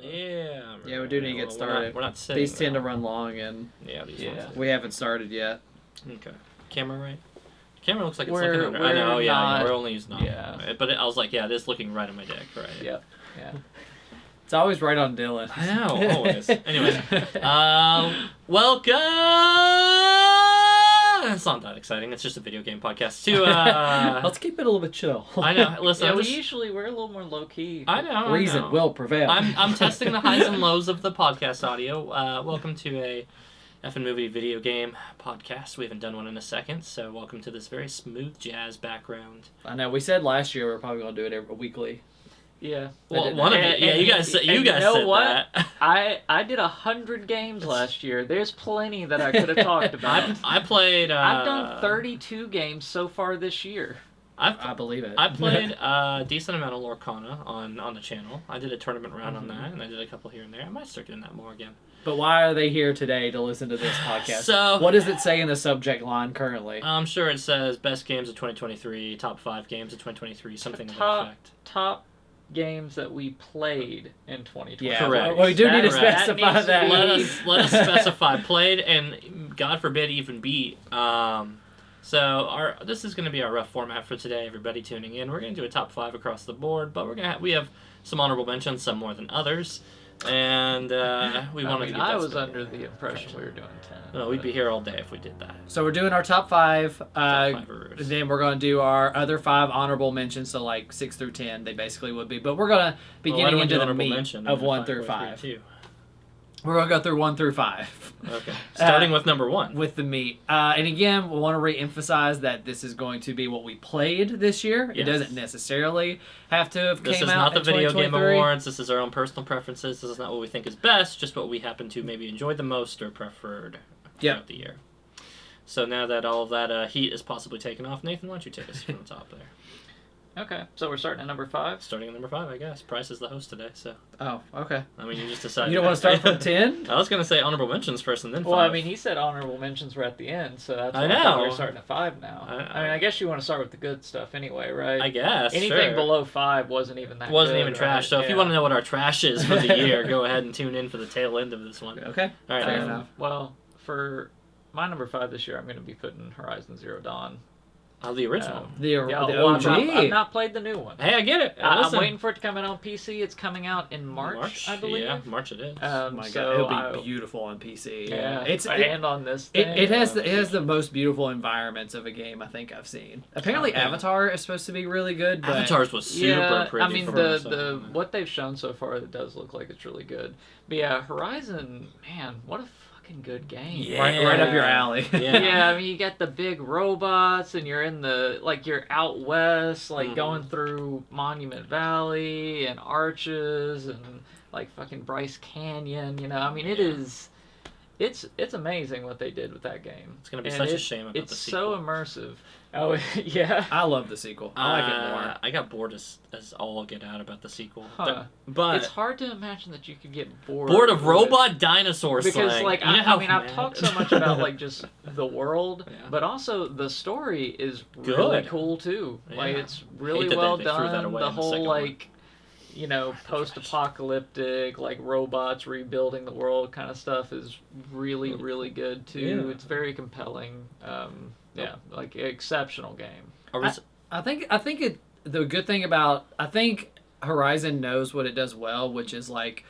Yeah. Yeah, we do need to get started. We're not sitting. These tend to run long, and these ones. we haven't started yet. Okay. Camera right? Camera looks like it's We're- looking under. I know, not- we're only using audio. yeah. But I was like, yeah, it is looking right at my dick, right? Yep. Yeah. It's always right on Dylan. I know, always. Anyways, welcome! It's not that exciting. It's just a video game podcast. Let's keep it a little bit chill. I know. Listen, Yeah, we're a little more low key. I know. Reason will prevail. I'm testing the highs and lows of the podcast audio. Welcome to a effing movie video game podcast. We haven't done one in a second, so welcome to this very smooth jazz background. I know. We said last year we were probably going to do it every weekly. Yeah. Well, one of you. Yeah, you guys you said know what? that. I did 100 games last year. There's plenty that I could have talked about. I played. I've done 32 games so far this year. I believe it. I played a decent amount of Lorcana on the channel. I did a tournament round on that, and I did a couple here and there. I might start doing that more again. But why are they here today to listen to this podcast? So, what does it say in the subject line currently? I'm sure it says best games of 2023, top 5 games of 2023, something to that effect. Top games that we played in 2020. Yeah, correct. well, we do need to Correct. specify that. Let us specify played and God forbid even beat. So this is going to be our rough format for today. Everybody tuning in, we're going to do a top 5 across the board, but we have some honorable mentions, some more than others, and we wanted to get. I was under the impression we were doing 10. Well, we'd be here all day if we did that. So we're doing our top 5. Top 5 are Then we're going to do our other 5 honorable mentions, so like 6 through 10, they basically would be. But we're going to be getting into the meat of 1 through 5. We're going to go through 1 through 5. Okay. Starting with number 1. With the meat. And again, we want to re-emphasize that this is going to be what we played this year. Yes. It doesn't necessarily have to have This came is out not the in Video Game 2023. Awards. This is our own personal preferences. This is not what we think is best, just what we happen to maybe enjoy the most or preferred throughout the year. So now that all of that heat is possibly taken off, Nathan, why don't you take us from the top there? Okay, so we're starting at number 5? Starting at number 5, I guess. Price is the host today, so. Oh, okay. I mean, you just decided. You don't want to start from 10? I was going to say honorable mentions first and then 5. Well, I mean, he said honorable mentions were at the end, so that's why I I thought we know. were starting at 5 now. I mean, I guess you want to start with the good stuff anyway, right? I guess, anything sure. below 5 wasn't even that Wasn't good, even trash, right? so if you want to know what our trash is for the year, go ahead and tune in for the tail end of this one. Okay. All right. Fair enough. Well, for my number 5 this year, I'm going to be putting Horizon Zero Dawn. Oh, the original. The Well, OG. I've not played the new one. Hey, I get it. I'm Listen. waiting for it to come out on PC. It's coming out in March, I believe. Yeah, March it is. Oh my so god, it'll be beautiful on PC. Yeah, and on this thing. It has the most beautiful environments of a game I think I've seen. Apparently, Avatar is supposed to be really good. But Avatar's was super pretty. I mean, the what they've shown so far, it does look like it's really good. But yeah, Horizon, man, what a fucking good game. Yeah. right up your alley. Yeah, I mean, you got the big robots, and you're in you're out west, going through Monument Valley and Arches and like fucking Bryce Canyon. You know, I mean, it's amazing what they did with that game. It's gonna be such a shame about the It's sequel. so immersive. Oh yeah. I love the sequel. I like it more. I got bored as all get out about the sequel. Huh. But It's hard to imagine that you could get bored. bored of with- robot dinosaurs. Because slang. like You know I how mean I've mad- talked so much about like just the world, Yeah. but also the story is really Good. cool too. Yeah. Like it's Hate really that well they threw that done. away The in the whole second one. like post-apocalyptic like robots rebuilding the world kind of stuff is really good too. Yeah. It's very compelling. Like exceptional game. I think the good thing about I think Horizon knows what it does well, which is like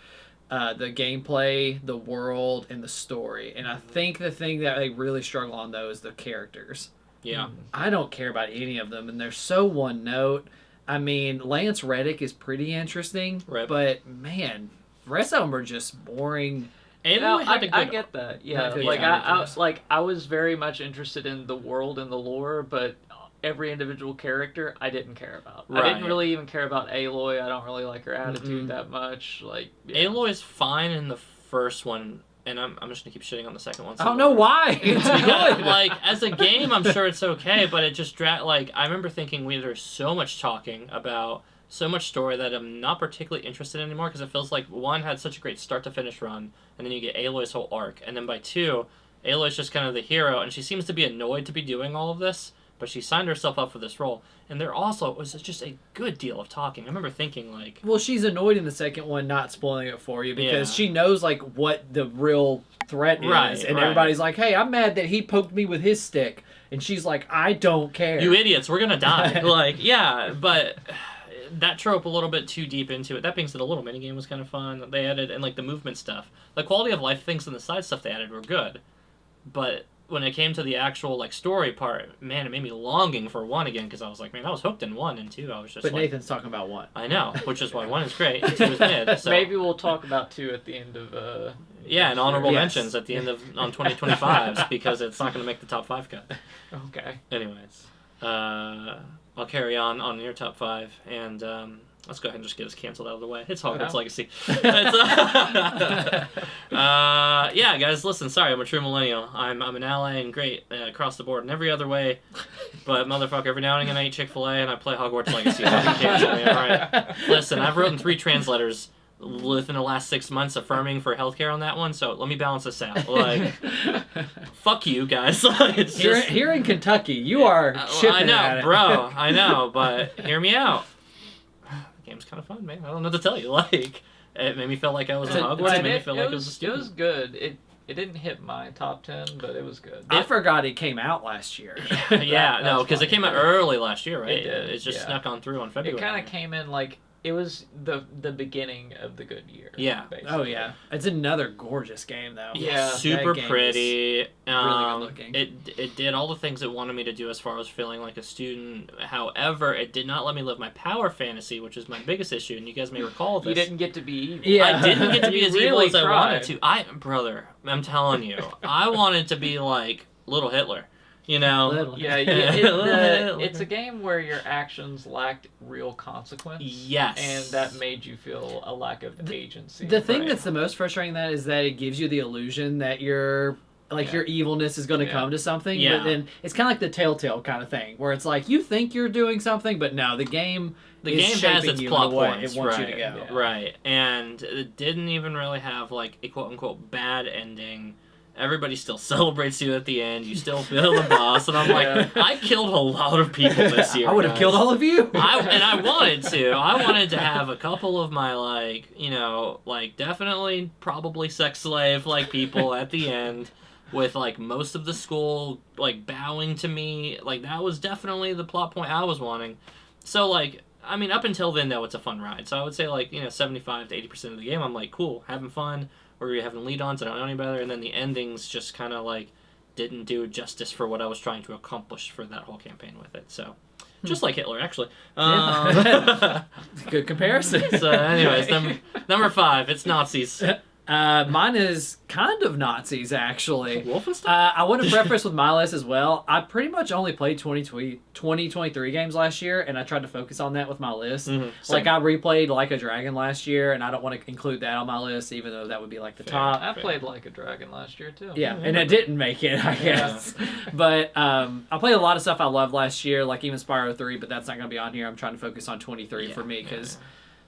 the gameplay, the world, and the story. And I think the thing that they really struggle on though is the characters. Yeah. I don't care about any of them, and they're so one note. I mean, Lance Reddick is pretty interesting, Right. but man, the rest of them are just boring. Aloy had a good I get that. Yeah, Good like characters. I was very much interested in the world and the lore, but every individual character I didn't care about. I didn't Right. really even care about Aloy. I don't really like her attitude Mhm. that much. Like yeah. Aloy is fine in the first one, and I'm just gonna keep shitting on the second one. I don't know why. It's Because, good. like, as a game, I'm sure it's okay, but it just like, I remember thinking there's so much talking about so much story that I'm not particularly interested in anymore, because it feels like 1 had such a great start to finish run, and then you get Aloy's whole arc, and then by 2, Aloy's just kind of the hero, and she seems to be annoyed to be doing all of this, but she signed herself up for this role. And there also was just a good deal of talking. I remember thinking, like... Well, she's annoyed in the second one, not spoiling it for you, because Yeah. she knows, like, what the real threat is. Right, and right. everybody's like, hey, I'm mad that he poked me with his stick. And she's like, I don't care. You idiots, we're gonna die. Like, yeah, but that trope a little bit too deep into it. That being said, the little minigame was kind of fun. They added, and like the movement stuff. The quality of life things and the side stuff they added were good. But when it came to the actual like story part, man, it made me longing for 1 again, because I was like, man, I was hooked in 1, and 2 I was just But like... Nathan's talking about 1. I know, which is why 1 is great, and 2 is mid. So. Maybe we'll talk about 2 at the end of. Yeah, and honorable Yes. mentions at the end of on 2025s, because it's not going to make the top 5 cut. Okay. Anyways, I'll carry on your top 5, and let's go ahead and just get this canceled out of the way. It's Hogwarts Legacy. Yeah, guys, listen, sorry, I'm a true millennial. I'm an ally and great across the board in every other way, but motherfucker, every now and again I eat Chick-fil-A and I play Hogwarts Legacy. Fucking cancel me, alright? Listen, I've written 3 translators within the last 6 months affirming for healthcare on that one, so let me balance this out. Like, fuck you guys. It's just, Here in Kentucky, you are chipping I know, at it. bro. I know, but hear me out. The game's kind of fun, man. I don't know what to tell you. Like, it made me feel like I was in Hogwarts. It made me feel like I was a It student. was good. It didn't hit my top 10, but it was good. I forgot it came out last year. Yeah, no, That's because it funny. came out early last year, right? It did, It just yeah. snuck on through on February. It kind of came in like it was the beginning of the good year. Yeah. basically. Oh, yeah. It's another gorgeous game, though. Yeah, super that game pretty. is really good looking. It did all the things it wanted me to do as far as feeling like a student. However, it did not let me live my power fantasy, which is my biggest issue. And you guys may recall this. You didn't get to be evil. Yeah. I didn't get to be You as evil really as I wanted tried. to. Brother, I'm telling you, I wanted to be like little Hitler. You know? Little. Yeah, Little it's a game where your actions lacked real consequence. Yes. And that made you feel a lack of agency. The thing Right. that's the most frustrating that is that it gives you the illusion that your evilness is going to Yeah. come to something, Yeah. but then it's kind of like the Telltale kind of thing, where it's like you think you're doing something, but no, the game The is game has shaping its you plot in the way points, it wants right? you to go. Yeah. Right, and it didn't even really have like a quote unquote bad ending. Everybody still celebrates you at the end. You still feel the boss, and I'm like, Yeah. I killed a lot of people this year. I would have guys. killed all of you. I wanted to. I wanted to have a couple of my definitely probably sex slave people at the end, with most of the school bowing to me. That was definitely the plot point I was wanting. So up until then though, it's a fun ride. So I would say 75 to 80% of the game I'm like, cool, having fun, or you're having lead-ons, I don't know any better, and then the endings just kind of didn't do justice for what I was trying to accomplish for that whole campaign with it. So just like Hitler, actually. Good comparison. So anyways, number 5, it's Nazis. Mine is kind of Nazis, actually. Wolfenstein? I want to preface with my list as well. I pretty much only played 2023 games last year, and I tried to focus on that with my list. Mhm. I replayed Like a Dragon last year, and I don't want to include that on my list, even though that would be the Fair. top. I played Like a Dragon last year too. Yeah, and it didn't make it, I guess. But I played a lot of stuff I loved last year, even Spyro 3, but that's not going to be on here. I'm trying to focus on 23 for me, because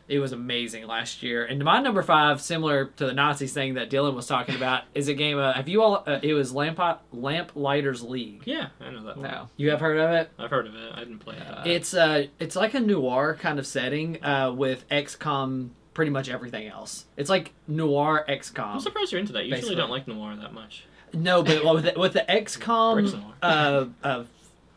it was amazing last year. And my number 5, similar to the Nazis thing that Dylan was talking about, is a game. Have you all? It was Lamplighters League. Yeah, I know that one. No. You have heard of it? I've heard of it. I didn't play it. It's like a noir kind of setting with XCOM, pretty much everything else. It's like noir I'm XCOM. surprised you're into that. You usually Basically. don't like noir that much. No, but with the XCOM, Bricks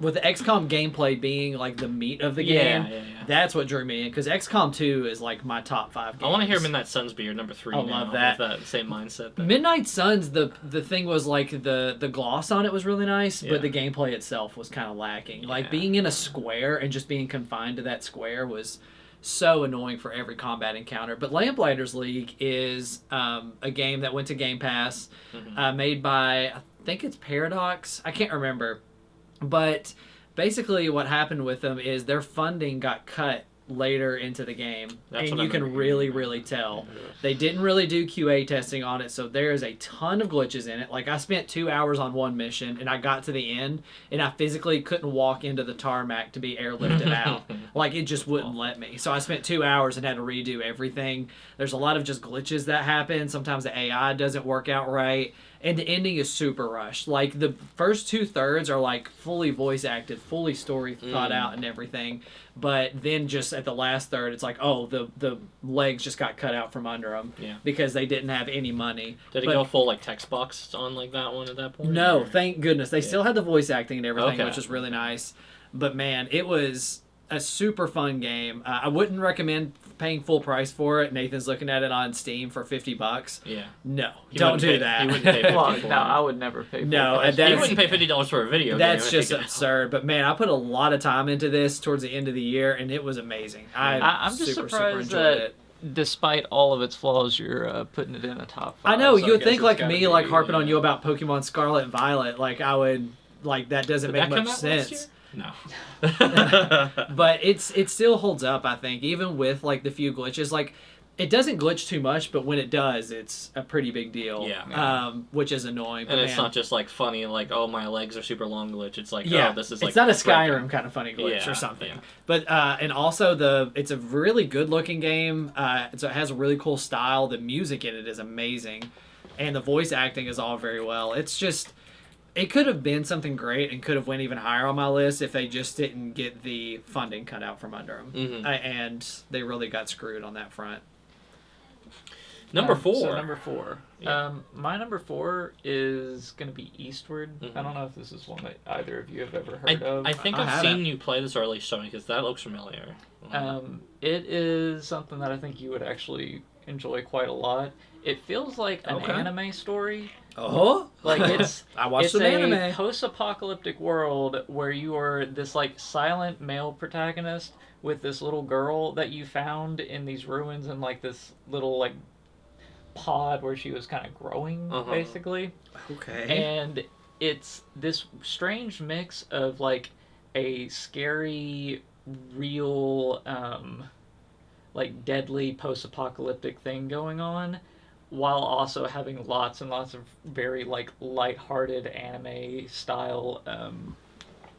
with the XCOM gameplay being the meat of the game, Yeah. that's what drew me in. Because XCOM 2 is my top 5 games. I want to hear Midnight Suns be your number 3 I now. love that. With that same mindset. That, Midnight Suns, the thing was the gloss on it was really nice, Yeah. but the gameplay itself was kind of lacking. Yeah. Being in a square and just being confined to that square was so annoying for every combat encounter. But Lamplighters League is a game that went to Game Pass, made by, I think it's Paradox. I can't remember. But basically what happened with them is their funding got cut later into the game, That's and what you I can remember really, hearing really about. tell. They didn't really do QA testing on it, so there's a ton of glitches in it. Like, I spent 2 hours on one mission, and I got to the end, and I physically couldn't walk into the tarmac to be airlifted out. Like, it just wouldn't let me. So I spent 2 hours and had to redo everything. There's a lot of just glitches that happen. Sometimes the AI doesn't work out right. And the ending is super rushed. Like, the first 2/3 are like fully voice acted, fully story thought out and everything. But then just at the last third, it's like, oh, the legs just got cut out from under them because they didn't have any money. Did it go full like text box on like that one at that point? No, or? thank goodness. They still had the voice acting and everything, Okay. which is really nice. But man, it was a super fun game. I wouldn't recommend paying full price for it. Nathan's looking at it on Steam for $50. Yeah. No, He don't wouldn't do pay- that. he wouldn't pay $50 Well, for no, it. I would never pay. No, full price. that You is- wouldn't pay $50 for a video That's game. just if you could- absurd. But man, I put a lot of time into this towards the end of the year, and it was amazing. I'm just super surprised enjoyed that it. despite all of its flaws, you're putting it in a top 5. I know, so you would guess think it's like gotta me, be, like harping on yeah. you about Pokemon Scarlet and Violet, like I would, like that doesn't Did make that come much out last sense. year? No. But it still holds up, I think, even with like the few glitches. Like, it doesn't glitch too much, but when it does, it's a pretty big deal. Yeah. Which is annoying. But And it's man, not just like funny, like, oh, my legs are super long glitch. It's like, yeah, oh, this is like. it's not a breaking. Skyrim kind of funny glitch Yeah, or something. yeah. But and also it's a really good looking game. So it has a really cool style. The music in it is amazing, and the voice acting is all very well. It's just, it could have been something great and could have went even higher on my list if they just didn't get the funding cut out from under them. Mhm. And they really got screwed on that front. Number 4. So number 4. Yeah. My number 4 is going to be Eastward. Mhm. I don't know if this is one that either of you have ever heard of. I think I I've haven't. seen you play this, or at least show me, because that looks familiar. It is something that I think you would actually enjoy quite a lot. It feels like an Okay. anime story. Oh, Like it's I watched it's some a anime. post-apocalyptic world where you are this like silent male protagonist with this little girl that you found in these ruins in like this little like pod where she was kind of growing basically. Okay. And it's this strange mix of like a scary real like deadly post-apocalyptic thing going on while also having lots and lots of very like lighthearted anime style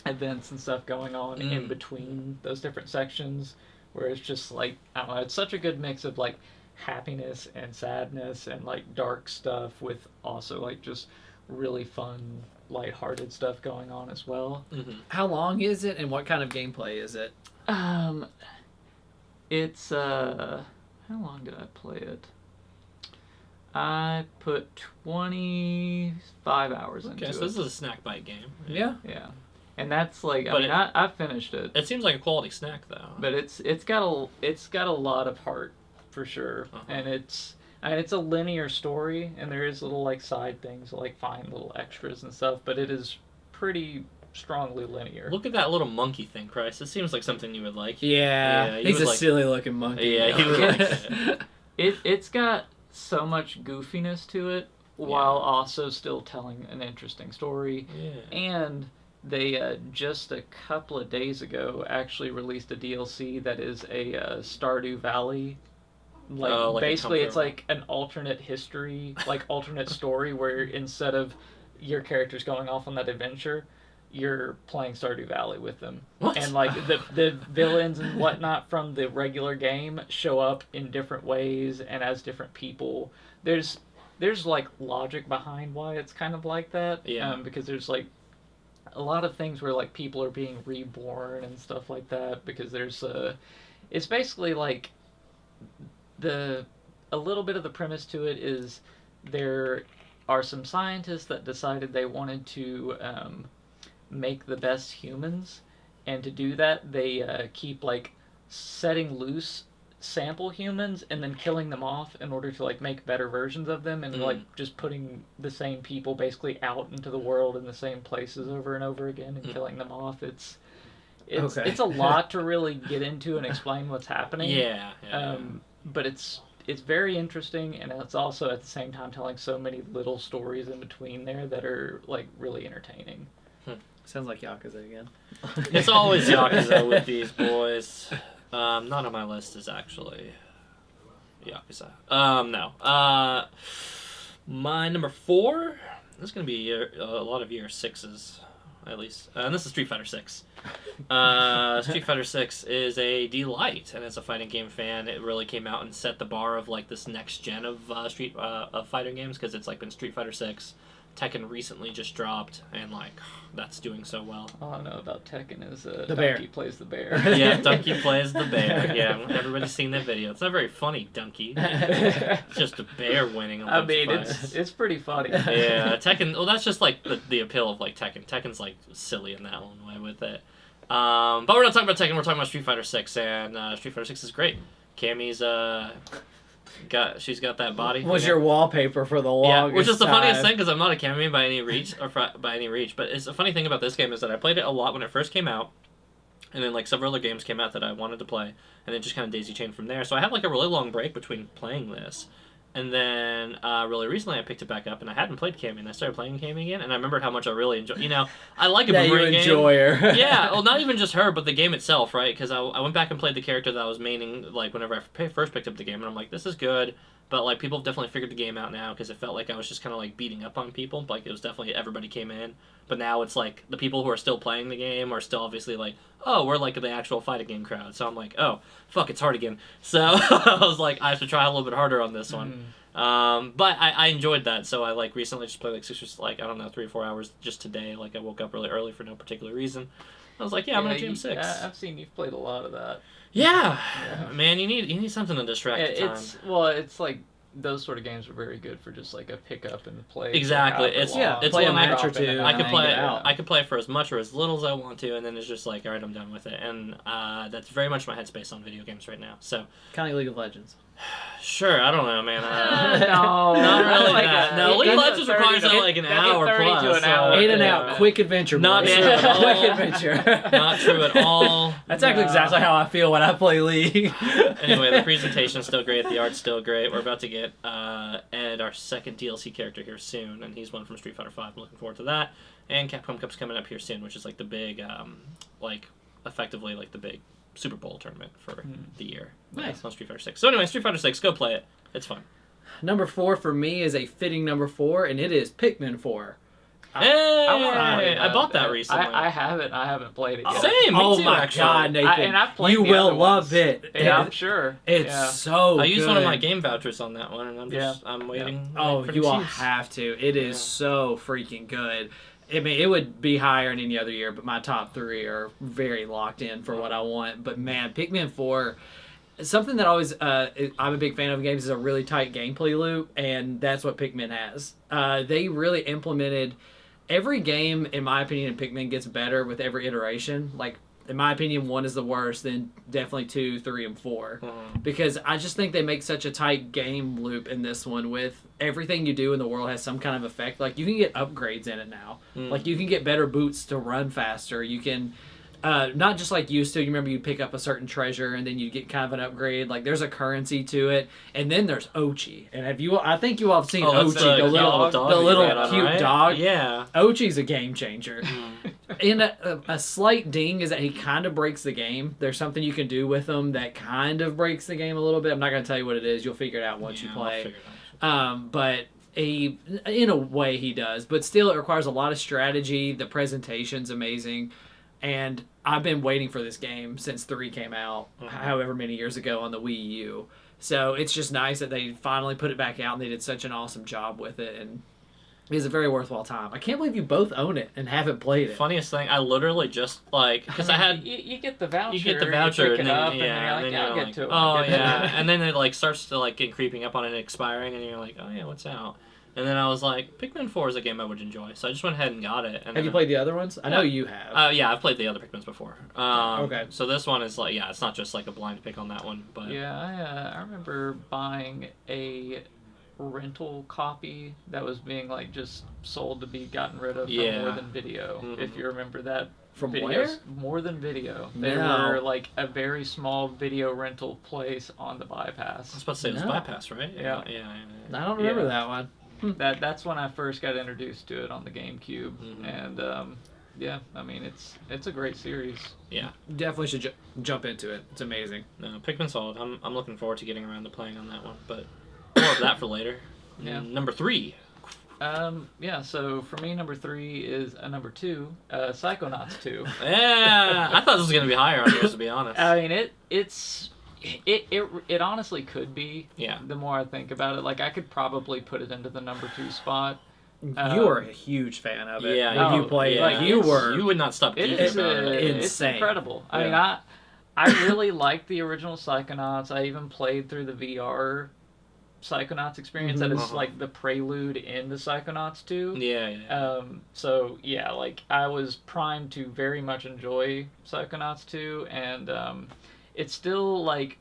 events and stuff going on in between those different sections where it's just like I don't know, it's such a good mix of like happiness and sadness and like dark stuff with also like just really fun lighthearted stuff going on as well. How long is it, and what kind of gameplay is it? It's how long did I play it? I put 25 hours into Okay, so it. this is a snack bite game. Yeah. Yeah, and that's like But I finished it, It seems like a quality snack, though. but it's got a lot of heart for sure, and it's a linear story, and there is little like side things like find little extras and stuff, but it is pretty strongly linear. Look at that little monkey thing, Price. It seems like something you would like. Yeah, you he's would a like- silly looking monkey. Yeah, he would like it. It's got so much goofiness to it while also still telling an interesting story. Yeah. And they just a couple of days ago actually released a DLC that is a Stardew Valley. Like, Oh, like a basically, it's comfort. like an alternate history, like alternate story where instead of your characters going off on that adventure, you're playing Stardew Valley with them. What? And like the villains and whatnot from the regular game show up in different ways and as different people. There's like logic behind why it's kind of like that. Yeah. Because there's like a lot of things where like people are being reborn and stuff like that because there's it's basically like a little bit of the premise to it is there are some scientists that decided they wanted to make the best humans, and to do that they keep like setting loose sample humans and then killing them off in order to like make better versions of them, and like just putting the same people basically out into the world in the same places over and over again and killing them off. It's Okay. it's a lot to really get into and explain what's happening. Yeah. But it's very interesting, and it's also at the same time telling so many little stories in between there that are like really entertaining. Sounds like Yakuza again. It's always Yakuza with these boys. Not on my list is actually Yakuza. No. My number 4. This is gonna be a lot of year 6s, at least. And this is Street Fighter 6. Street Fighter 6 is a delight, and as a fighting game fan, it really came out and set the bar of like this next gen of of fighting games, because it's like been Street Fighter 6. Tekken recently just dropped, and like that's doing so well. All I know about Tekken is the Donkey bear. plays the bear. Yeah, Donkey plays the bear. Yeah, everybody's seen that video. It's not very funny, Donkey. It's just a bear winning. I mean, it's pretty funny. Yeah, Tekken. Well, that's just like the appeal of like Tekken. Tekken's like silly in that one way with it. But we're not talking about Tekken. We're talking about Street Fighter 6, and Street Fighter 6 is great. Cammy's she's got that body. Was your wallpaper for the longest which is the time. funniest thing, because I'm not a Cammy by any reach, but it's the funny thing about this game is that I played it a lot when it first came out, and then like several other games came out that I wanted to play, and then just kind of daisy chained from there. So I had like a really long break between playing this, and then really recently I picked it back up, and I hadn't played Cammy, and I started playing Cammy again, and I remembered how much I really enjoy. You know, I like a boomerang game. enjoy her. Yeah, well, not even just her, but the game itself, right? Because I went back and played the character that I was maining, like, whenever I first picked up the game, and I'm like, this is good, but, like, people have definitely figured the game out now, because it felt like I was just kind of, like, beating up on people. Like, it was definitely everybody came in, but now it's, like, the people who are still playing the game are still obviously, like, oh, we're, like, the actual fighting game crowd. So I'm like, oh, fuck, it's hard again. So I was like, I have to try a little bit harder on this one. But I enjoyed that, so I like recently just played like 3 or 4 hours just today. Like I woke up really early for no particular reason. I was like, I'm gonna jam 6. I've seen you've played a lot of that. Yeah. Man, you need something to distract the time. It's like those sort of games are very good for just like a pick up and play. Exactly. It's play a match or two. I could play for as much or as little as I want to, and then it's just like, all right, I'm done with it. And that's very much my headspace on video games right now. So Kind of League of Legends. Sure, I don't know, man. No, not really like that. No, League of Legends requires like an hour plus. To an hour. In and out, quick adventure. Not boys. true at all. Quick adventure. Not true at all. That's actually exactly how I feel when I play League. Anyway, the presentation's still great. The art's still great. We're about to get Ed, our second DLC character, here soon, and he's one from Street Fighter 5. I'm looking forward to that. And Capcom Cup's coming up here soon, which is like the big, effectively like the big Super Bowl tournament for the year. Nice. On Street Fighter 6. So anyway, Street Fighter 6, go play it. It's fun. Number 4 for me is a fitting number 4, and it is Pikmin 4. I bought that recently. I haven't. I haven't played it yet. Same. Me too, my actually. God, Nathan! And I've played you the will other love ones. it. Yeah, I'm sure. It's so I used good. one of my game vouchers on that one, and I'm waiting. Oh, for you the all excuse. have to. It is so freaking good. I mean, it would be higher than any other year, but my top 3 are very locked in for what I want. But man, Pikmin 4, something that always I'm a big fan of games is a really tight gameplay loop, and that's what Pikmin has. They really implemented every game, in my opinion, in Pikmin gets better with every iteration. Like, in my opinion, 1 is the worst, then definitely 2, 3, and 4. Because I just think they make such a tight game loop in this one with everything you do in the world has some kind of effect. Like, you can get upgrades in it now. Like, you can get better boots to run faster. You can... not just like used to. You remember you pick up a certain treasure and then you get kind of an upgrade. Like there's a currency to it, and then there's Ochi. And I think you all have seen Ochi, the little cute dog. Yeah, Ochi's a game changer. And a slight ding is that he kind of breaks the game. There's something you can do with him that kind of breaks the game a little bit. I'm not going to tell you what it is. You'll figure it out once you play. But in a way he does. But still, it requires a lot of strategy. The presentation's amazing. And I've been waiting for this game since 3 came out, however many years ago on the Wii U. So it's just nice that they finally put it back out, and they did such an awesome job with it. And it's a very worthwhile time. I can't believe you both own it and haven't played it. Funniest thing, I literally just, because I had... You get the voucher. You get the voucher, and then, you're like, I'll get to it. Oh, yeah. And then it, like, starts to, like, get creeping up on it and expiring, and you're like, oh, yeah, what's out? And then I was like, Pikmin 4 is a game I would enjoy. So I just went ahead and got it. And have you played the other ones? I know you have. Yeah, I've played the other Pikmins before. Okay. So this one is like, it's not just like a blind pick on that one. But Yeah, I remember buying a rental copy that was being like just sold to be gotten rid of from More Than Video, if you remember that. From videos. where? More Than Video. They No. were like a very small video rental place on the bypass. I was about to say it was Bypass, right? Yeah. I don't remember that one. That's when I first got introduced to it on the GameCube, and yeah, I mean it's a great series. Yeah. Definitely should jump into it. It's amazing. No, Pikmin solid. I'm looking forward to getting around to playing on that one, but more of that for later. Yeah. Number 3. Yeah, so for me, number 3 is number 2, Psychonauts 2. Yeah, I thought this was gonna be higher on yours, to be honest. I mean, it honestly could be. Yeah. The more I think about it, like I could probably put it into the number 2 spot. You were a huge fan of it. Yeah, When you played yeah. it. You would not stop It geeking is about it. it's insane. incredible. I mean, Yeah. I really liked the original Psychonauts. I even played through the VR Psychonauts experience. That is Uh-huh. like the prelude into Psychonauts 2. Yeah. So yeah, like I was primed to very much enjoy Psychonauts 2, and it's still like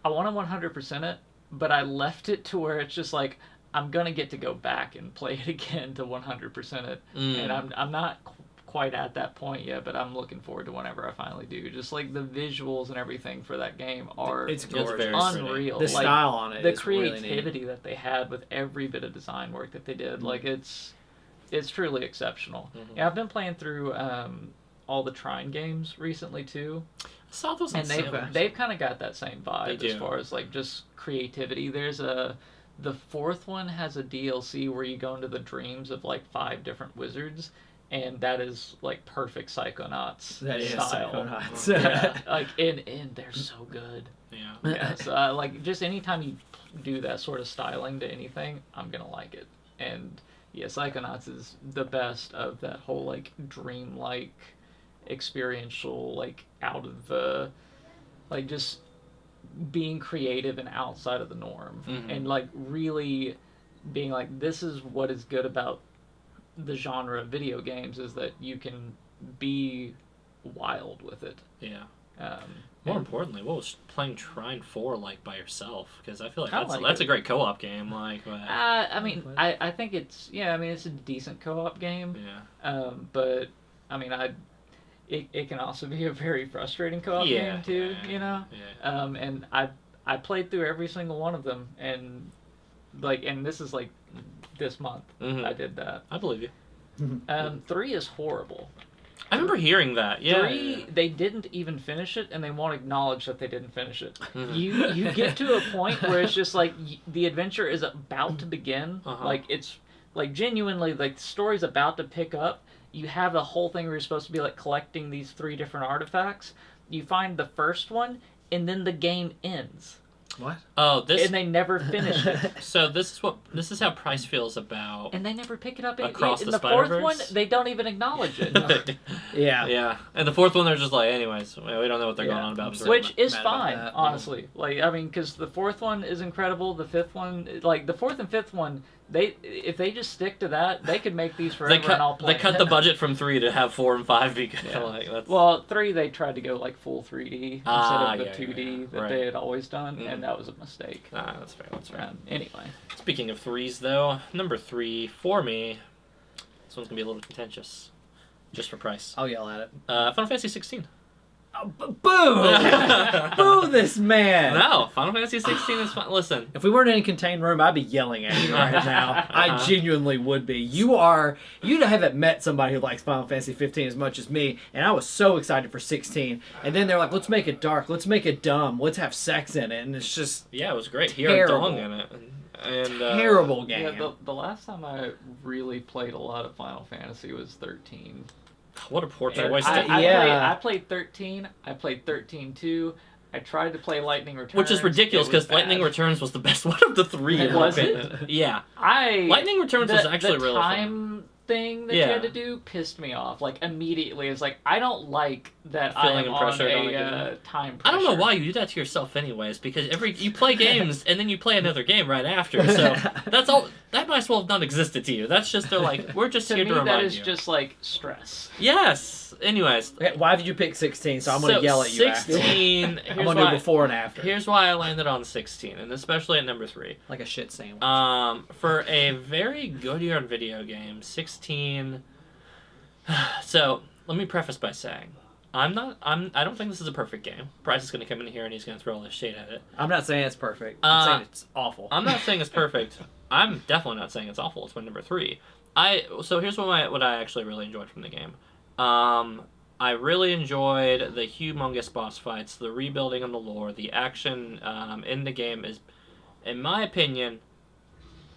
I want to 100% it, but I left it to where it's just like I'm gonna get to go back and play it again to 100% it, and I'm not quite at that point yet, but I'm looking forward to whenever I finally do. Just like the visuals and everything for that game are It's It's gorgeous. very unreal. The Like, style on it the is really neat. creativity that they had with every bit of design work that they did, like it's truly exceptional. Mhm. Yeah, I've been playing through all the Trine games recently too, Saw those on and sale. they've kind of got that same vibe They as do. far as like just creativity. The fourth one has a DLC where you go into the dreams of like 5 different wizards, and that is like perfect Psychonauts That is style. Psychonauts. Yeah, like and they're so good. Yeah. Yeah, so like just anytime you do that sort of styling to anything, I'm gonna like it. And yeah, Psychonauts is the best of that whole like dreamlike, experiential, like out of the, like just being creative and outside of the norm, Mhm. and like really being like, this is what is good about the genre of video games, is that you can be wild with it. Yeah. Um, More and- importantly, what was playing Trine 4 like by yourself? Because I feel like I that's like a it. great co-op game. Like, but, I mean, I think it's it's a decent co-op game. yeah. But I mean, it can also be a very frustrating co-op Yeah, game too. yeah, You know. Yeah. And I played through every single one of them, and this is like this month Mhm. I did that. I believe you. 3 is horrible. I remember hearing that. Yeah. 3, they didn't even finish it, and they won't acknowledge that they didn't finish it. Mhm. You get to a point where it's just like the adventure is about to begin. Uh-huh. Like it's like genuinely like the story's about to pick up. You have a whole thing where you're supposed to be like collecting these 3 different artifacts. You find the first one, and then the game ends, What? Oh, this. and they never finish it. So this is how Price feels about. And they never pick it up. Across in the the fourth Spider-Verse? one, they don't even acknowledge it. Yeah. Yeah, and the 4th one, they're just like, anyways, we don't know what they're going on about. I'm so- so Which is mad about fine, that. honestly. Like, I mean, because the 4th one is incredible. The 5th one, like the 4th and 5th one, if they just stick to that, they could make these forever, and I'll play. They cut the budget from 3 to have 4 and 5 because Yeah. like that's. Well, 3 they tried to go like full 3D Ah, instead yeah, of the 2D yeah, that right. they had always done, Mm. and that was a mistake. That's fair. That's fair. Anyway, Speaking of 3s, though, number 3 for me, this one's gonna be a little contentious, just for Price. I'll yell at it. Final Fantasy 16. Oh, boo! Boo this man! No, Final Fantasy 16 is fun. Listen, If we weren't in a contained room, I'd be yelling at you right now. I genuinely would be. You haven't met somebody who likes Final Fantasy 15 as much as me, and I was so excited for 16. And then they're like, let's make it dark, let's make it dumb, let's have sex in it, and it's just yeah, it was great. He had a Terrible. dong in it, and terrible game. yeah, the last time I really played a lot of Final Fantasy was 13. What a poor And choice. I- I played 13. I played 13-2. I tried to play Lightning Returns. Which is ridiculous It was because Lightning bad. Returns was the best one of the 3. in my Was it? opinion. Yeah. Lightning Returns was actually really fun. time thing that Yeah. you had to do pissed me off. Like immediately, it's like I don't like that Feeling I'm and on pressure on a time. I don't know pressure. why you do that to yourself anyways, because you play games and then you play another game right after, so that's all. That might as well have not existed to you. That's just, they're like, we're just To here me, to remind that is you. just like stress. Yes. Anyways. Okay, why did you pick 16? So I'm going to yell at you after. 16, I'm here's going to do why, before and after. here's why I landed on 16, and especially at number 3. Like a shit sandwich. For a very good year in video games, 16... So, let me preface by saying, I don't think this is a perfect game. Bryce is going to come in here and he's going to throw all this shade at it. I'm not saying it's perfect. I'm saying it's awful. I'm not saying it's perfect. I'm definitely not saying it's awful. It's my number 3. So here's what I actually really enjoyed from the game. I really enjoyed the humongous boss fights, the rebuilding of the lore, the action in the game is, in my opinion,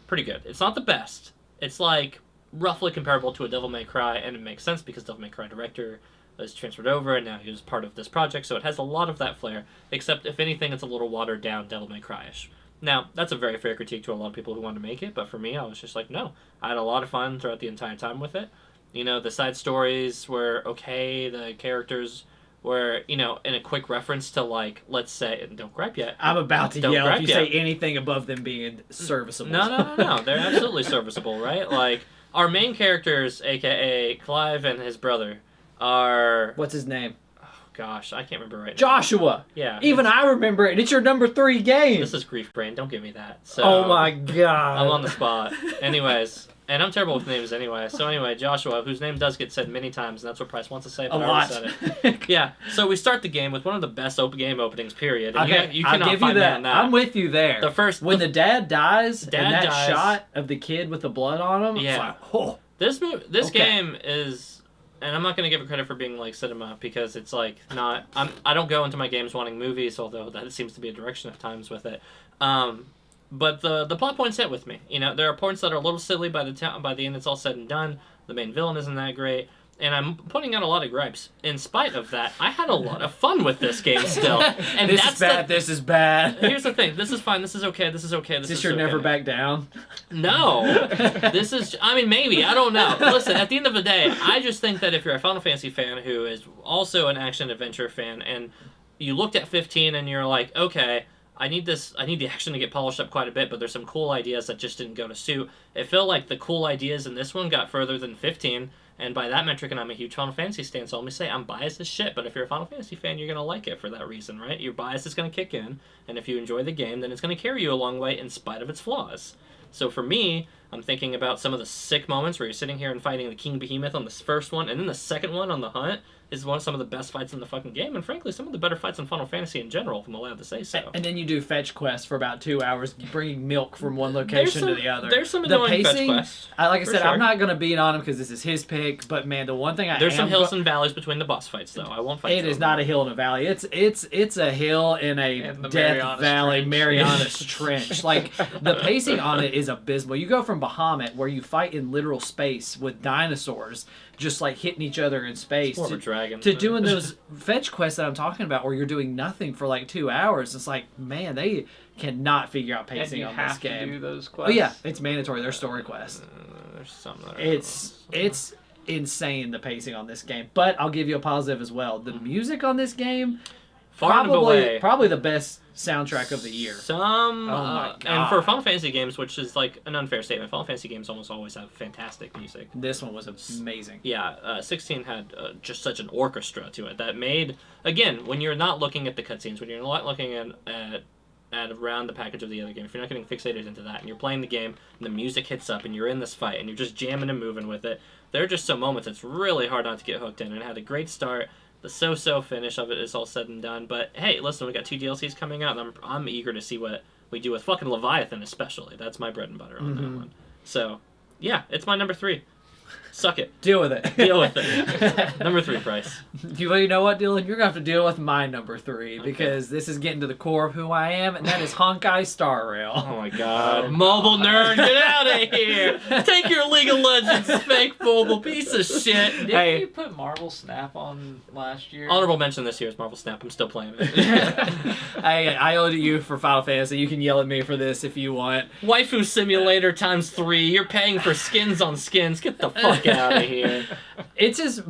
pretty good. It's not the best. It's like roughly comparable to a Devil May Cry, and it makes sense because Devil May Cry director was transferred over and now he was part of this project, so it has a lot of that flair, except if anything it's a little watered down Devil May Cry-ish. Now, that's a very fair critique to a lot of people who want to make it, but for me, I was just like, no. I had a lot of fun throughout the entire time with it. You know, the side stories were okay, the characters were, you know, in a quick reference to, like, let's say, and don't gripe yet. I'm about to Don't yell if gripe you yet. say anything above them being serviceable. No. They're absolutely serviceable, right? Like, our main characters, a.k.a. Clive and his brother, are... What's his name? Gosh, I can't remember right now. Joshua. Yeah. Even I remember it, and it's your number 3 game. This is Grief Brain, don't give me that. So, oh my god. I'm on the spot. Anyways, and I'm terrible with names anyway. So anyway, Joshua, whose name does get said many times, and that's what Price wants to say, but A I lot. already said it. Yeah, so we start the game with one of the best game openings, period. And Okay, you I'll cannot give find you me that. on that. I'm with you there. The first... When the dad dies, Dad and that dies. shot of the kid with the blood on him, Yeah. it's like, oh. This Okay. game is... And I'm not going to give it credit for being like cinema because it's like not... I don't go into my games wanting movies, although that seems to be a direction at times with it. But the plot points hit with me. You know, there are points that are a little silly by the end it's all said and done. The main villain isn't that great. And I'm putting out a lot of gripes. In spite of that, I had a lot of fun with this game still. And this that's is bad, this is bad. Here's the thing. This is fine. This is okay. This is okay. Is this your okay. never back down? No. This is... I mean, maybe. I don't know. Listen, at the end of the day, I just think that if you're a Final Fantasy fan who is also an action-adventure fan, and you looked at 15 and you're like, okay... I need the action to get polished up quite a bit, but there's some cool ideas that just didn't go to suit. It felt like the cool ideas in this one got further than 15, and by that metric, and I'm a huge Final Fantasy stan, so let me say I'm biased as shit, but if you're a Final Fantasy fan, you're going to like it for that reason, right? Your bias is going to kick in, and if you enjoy the game, then it's going to carry you a long way in spite of its flaws. So for me, I'm thinking about some of the sick moments where you're sitting here and fighting the King Behemoth on this first one, and then the second one on the Hunt is some of the best fights in the fucking game, and frankly, some of the better fights in Final Fantasy in general, if I'm allowed to say so. And then you do fetch quests for about 2 hours, bringing milk from one location to the other. There's some the annoying fetch pacing, quests. like I said, sure. I'm not going to beat on him because this is his pick, but man, the one thing There's some hills and valleys between the boss fights, though. I won't fight It is not a hill in a valley. It's a hill in a In the Death Marianas Valley, Trench. Marianas Trench. Like, the pacing on it is abysmal. You go from Bahamut, where you fight in literal space with dinosaurs, just like hitting each other in space, More of a dragon. to doing those fetch quests that I'm talking about, where you're doing nothing for like 2 hours. It's like, man, they cannot figure out And pacing you on have this game. to do those Oh quests. yeah, it's mandatory. They're story quests. There's some that are It's insane, the pacing on this game. But I'll give you a positive as well. The music on this game, far and away. probably the best soundtrack of the year. Some, my and God. for Final Fantasy games, which is like an unfair statement, Final Fantasy games almost always have fantastic music. This one was amazing. Yeah, 16 had just such an orchestra to it that made, again, when you're not looking at the cutscenes, when you're not looking at around the package of the other game, if you're not getting fixated into that, and you're playing the game, and the music hits up, and you're in this fight, and you're just jamming and moving with it, there are just some moments it's really hard not to get hooked in, and it had a great start. The so-so finish of it is all said and done, but hey, listen, we got 2 DLCs coming out, and I'm eager to see what we do with fucking Leviathan, especially. That's my bread and butter on that one. So, yeah, it's my number 3. Suck it. Deal with it. Deal with it. Number 3, Price. You know what, Dylan? You're going to have to deal with my number 3 because this is getting to the core of who I am, and that is Honkai Star Rail. Oh my god. Mobile nerd, get out of here! Take your League of Legends fake mobile piece of shit! Didn't Hey. you put Marvel Snap on last year? Honorable mention this year is Marvel Snap. I'm still playing it. I owe it to you for Final Fantasy. You can yell at me for this if you want. Waifu Simulator ×3. You're paying for skins on skins. Get the fuck out of here. It's as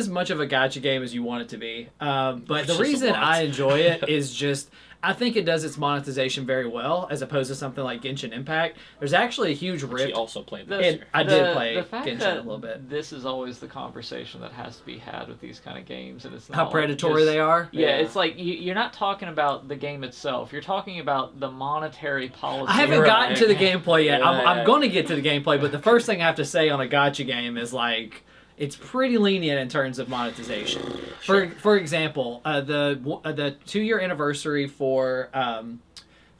much of a gacha game as you want it to be. But It's the just reason a lot. I enjoy it is just I think it does its monetization very well, as opposed to something like Genshin Impact. There's actually a huge She rift. also played The- this And year. I did play the fact Genshin that a little bit. This is always the conversation that has to be had with these kind of games, and it's not How like predatory just- they are. Yeah, it's like you're not talking about the game itself. You're talking about the monetary policy. I haven't Right. gotten to the gameplay yet. I'm Right. going to get to the gameplay, but the first thing I have to say on a gacha game is like it's pretty lenient in terms of monetization. For example, the 2-year anniversary for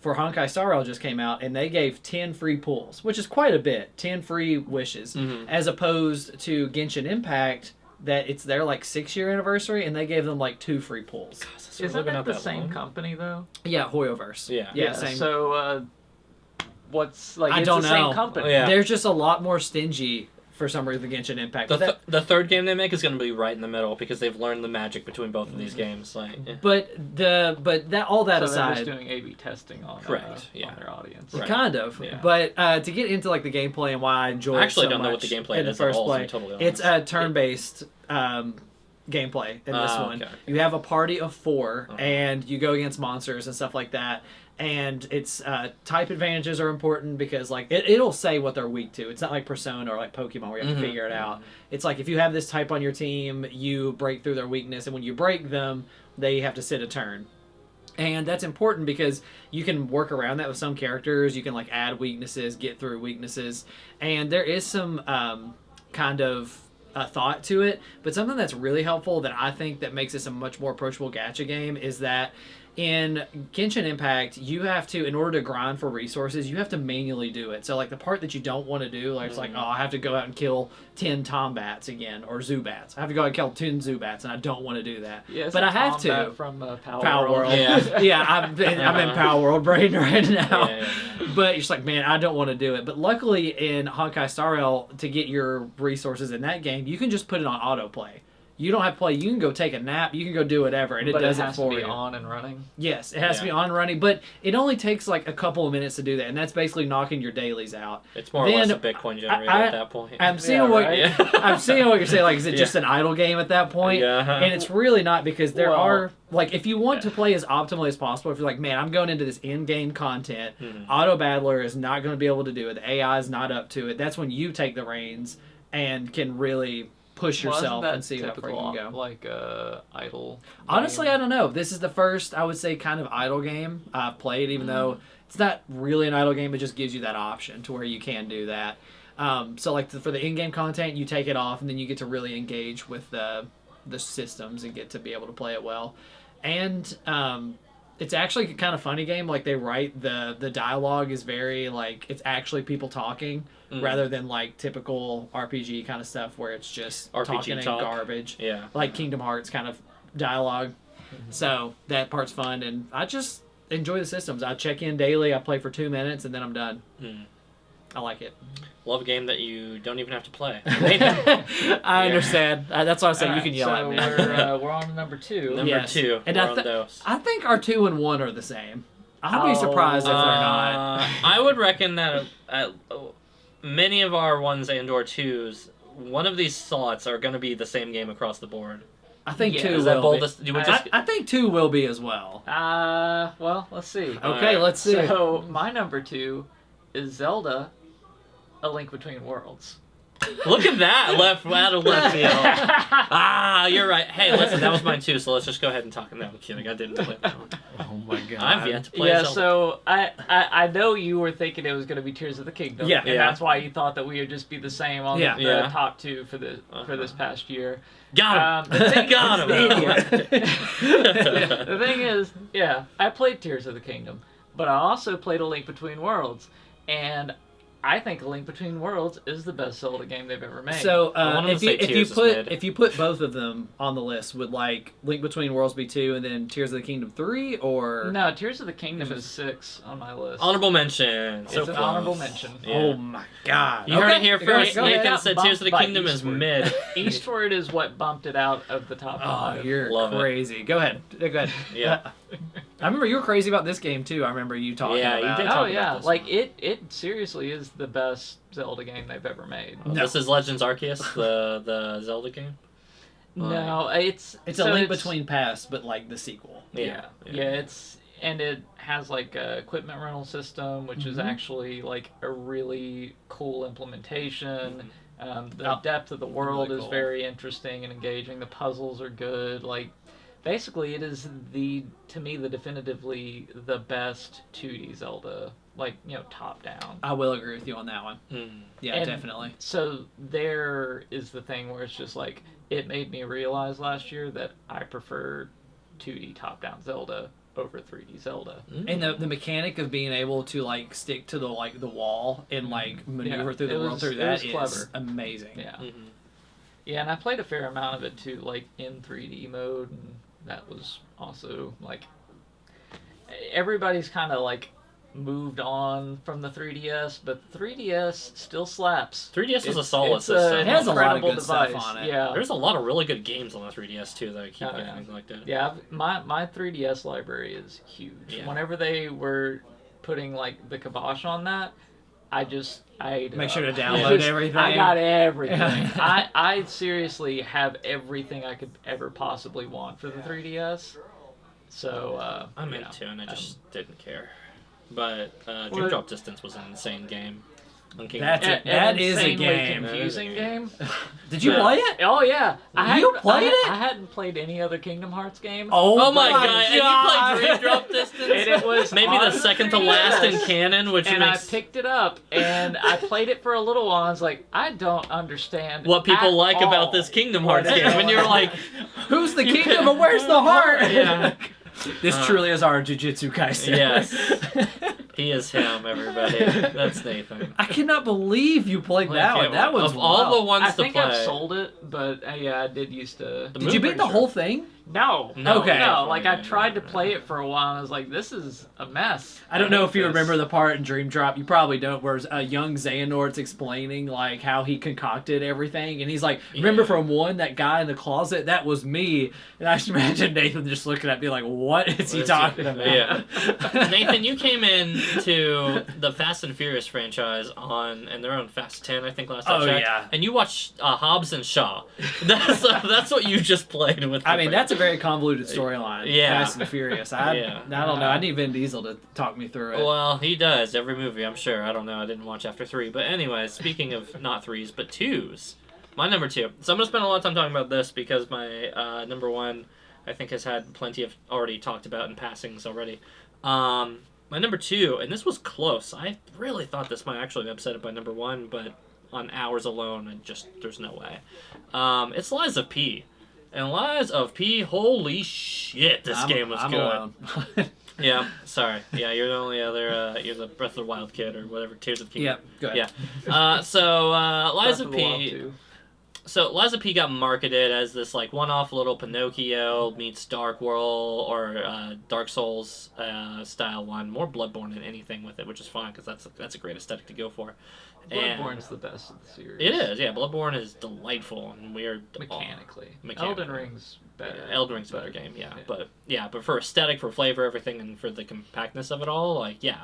Honkai Star Rail just came out, and they gave 10 free pulls, which is quite a bit. 10 free wishes, Mhm. as opposed to Genshin Impact. that it's their like 6-year anniversary, and they gave them like 2 free pulls. Isn't it the same company though? Yeah, Hoyoverse. Yeah. Same. So what's like? I It's don't the know. same company. Yeah. They're just a lot more stingy for some reason than Genshin Impact. The third game they make is going to be right in the middle because they've learned the magic between both of these games. Like, But all that So aside, they're just doing A/B testing on Correct, on their audience. Right. kind of. Yeah. But to get into like the gameplay and why I enjoy I actually it so don't know what much the gameplay in the is at first all, to be place, totally honest. it's a turn-based gameplay in this one. Okay. You have a party of 4, Uh-huh. and you go against monsters and stuff like that. And it's type advantages are important because like it'll say what they're weak to. It's not like Persona or like Pokemon where you have to figure it out. It's like if you have this type on your team, you break through their weakness, and when you break them, they have to sit a turn. And that's important because you can work around that with some characters. You can like add weaknesses, get through weaknesses, and there is some kind of thought to it. But something that's really helpful that I think that makes this a much more approachable gacha game is that in Genshin Impact, you have to, in order to grind for resources, you have to manually do it. So, like, the part that you don't want to do, like, it's like, oh, I have to go out and kill 10 Tombats again, or Zubats. I have to go out and kill 10 Zubats, and I don't want to do that. Yeah, but I have to. From Power World. Yeah. Yeah, I'm in Power World brain right now. Yeah. But you're just like, man, I don't want to do it. But luckily in Honkai Star Rail, to get your resources in that game, you can just put it on autoplay. You don't have to play. You can go take a nap. You can go do whatever, and it does it for you. But it has to be on and running? Yes, it has to be on and running, but it only takes like a couple of minutes to do that, and that's basically knocking your dailies out. It's more or less a Bitcoin generator at that point. I'm seeing what right? I'm seeing what you're saying. Like, is it just an idle game at that point? Yeah. And it's really not, because there Well, are like, if you want to play as optimally as possible, if you're like, man, I'm going into this in-game content, auto battler is not going to be able to do it. The AI is not up to it. That's when you take the reins and can really push yourself and see how far you can go. Like idle. Honestly, game? I don't know. This is the first, I would say, kind of idle game I've played, even though it's not really an idle game. It just gives you that option to where you can do that. So, like, for the in-game content, you take it off, and then you get to really engage with the systems and get to be able to play it well. And it's actually a kind of funny game. Like, they write the dialogue is very, like, it's actually people talking rather than like typical RPG kind of stuff where it's just talking and garbage. Yeah. Like Kingdom Hearts kind of dialogue. So that part's fun, and I just enjoy the systems. I check in daily, I play for 2 minutes, and then I'm done. I like it. Love a game that you don't even have to play. I understand. That's why I say you can yell at me. We're on to number 2. Number 2. And we're on those. I think our 2 and 1 are the same. I'll be surprised if they're not. I would reckon that many of our 1s and or 2s, one of these slots are going to be the same game across the board. I think 2 Is that will boldest? be. I think 2 will be as well. Well, let's see. Okay, let's see. So my number 2 is Zelda: A Link Between Worlds. Look at that, out of left field. You're right. Hey, listen, that was mine too, so let's just go ahead and talk. No, I'm kidding. I didn't play that one. Oh my god. I've yet to play Yeah, Zelda. so I know you were thinking it was going to be Tears of the Kingdom. Yeah. And Yeah. that's why you thought that we would just be the same on Yeah. the top 2 for this past year. Got him. The thing Got him. The thing is, yeah, I played Tears of the Kingdom, but I also played A Link Between Worlds, and I think A Link Between Worlds is the best Zelda game they've ever made. So I want him to say Tears is mid. if you put both of them on the list, would like Link Between Worlds be 2 and then Tears of the Kingdom 3, or No, Tears of the Kingdom is 6 on my list. Honorable mention. It's So an close. honorable mention. Yeah. Oh my god! You heard it here go first. ahead. Nathan got said bumped Tears of the by Kingdom is Eastward. mid. Eastward is what bumped it out of the top Oh, 5. you're Love it. crazy. Go ahead. Go ahead. Yeah. I remember you were crazy about this game too. I remember you talking Yeah, you about did it. talk Oh about yeah, this like one. it seriously is the best Zelda game they've ever made. Oh, No. This is Legends Arceus, the Zelda game. No, it's It's so a Link Between Past, but like the sequel. Yeah, it's and it has like a equipment rental system, which is actually like a really cool implementation. The depth of the world Really is cool. very interesting and engaging. The puzzles are good. Like, basically, it is to me definitively the best 2D Zelda. Like, top down. I will agree with you on that one. Yeah, And definitely. So there is the thing where it's just like it made me realize last year that I prefer 2D top-down Zelda over 3D Zelda. And the mechanic of being able to like stick to the wall and like maneuver through the world through that is clever. amazing. Yeah. Yeah, and I played a fair amount of it too, like in 3D mode, and that was also like everybody's kind of like moved on from the 3DS, but 3DS still slaps. 3DS is a solid It's system. It has a lot of incredible good stuff device. on it. Yeah, There's a lot of really good games on the 3DS too that I keep Oh, getting yeah. neglected. yeah. My 3DS library is huge. Yeah. Whenever they were putting like the kibosh on that, I ate it Make sure up. to download Just- everything. I got everything. Yeah. I seriously have everything I could ever possibly want for the 3DS. So I meant yeah. to, and I just didn't care. But Dream Well, Drop Distance was an insane game. On King That's of it. That is a insanely game. confusing game. Did you Yeah. play it? Oh yeah, You played it? I hadn't played any other Kingdom Hearts game. Oh my god! And you God. played Dream Drop Distance? And it was maybe on the second to last in 3DS. canon, which And makes I picked it up and I played it for a little while. And I was like, I don't understand what people at like all. about this Kingdom Hearts What- game. And you're like, Who's the You kingdom pick- and where's the heart? Yeah. This truly is our Jujutsu Kaisen. Yes. he is him, everybody. That's Nathan. I cannot believe you played that one. That was of all the wild. ones I to think play. I've sold it, but yeah, I did used to. The Did you beat the whole thing? No. No. Okay. No, like I tried to play it for a while and I was like, this is a mess. I don't know if you hate this. remember the part in Dream Drop. You probably don't. Where young Xehanort's explaining like how he concocted everything, and he's like, "Remember Yeah. from one that guy in the closet? That was me." And I just imagine Nathan just looking at me like, "What is he What is talking he- about?" Yeah. Nathan, you came into the Fast and Furious franchise and they're on Fast 10, I think, last I Oh, checked. yeah. And you watched Hobbs and Shaw. That's what you just played with. I mean, that's a very convoluted storyline. Yeah. Fast and Furious. I don't know. I need Vin Diesel to talk me through it. Well, he does every movie, I'm sure. I don't know. I didn't watch after 3. But anyway, speaking of not 3s, but 2s, my number 2. So I'm going to spend a lot of time talking about this because my number 1, I think, has had plenty of already talked about in passings already. My number 2, and this was close. I really thought this might actually upset it by number 1, but on hours alone, there's no way. It's Lies of P. And Lies of P, holy shit, this game was I'm good. alone. Yeah, sorry. Yeah, you're the only other, you're the Breath of the Wild kid or whatever, Tears of the Kingdom. Yep. Good. Yeah. Lies Breath of of the Wild P. 2. So Lies of P got marketed as this like one-off little Pinocchio meets Dark World or Dark Souls style one, more Bloodborne than anything with it, which is fine because that's a great aesthetic to go for. Bloodborne's the best of the series. It is, yeah. Bloodborne is delightful and weird. Mechanically. Mechanically. Elden Ring's better. Yeah, Elden Ring's a better game, yeah. But for aesthetic, for flavor, everything, and for the compactness of it all, like, yeah.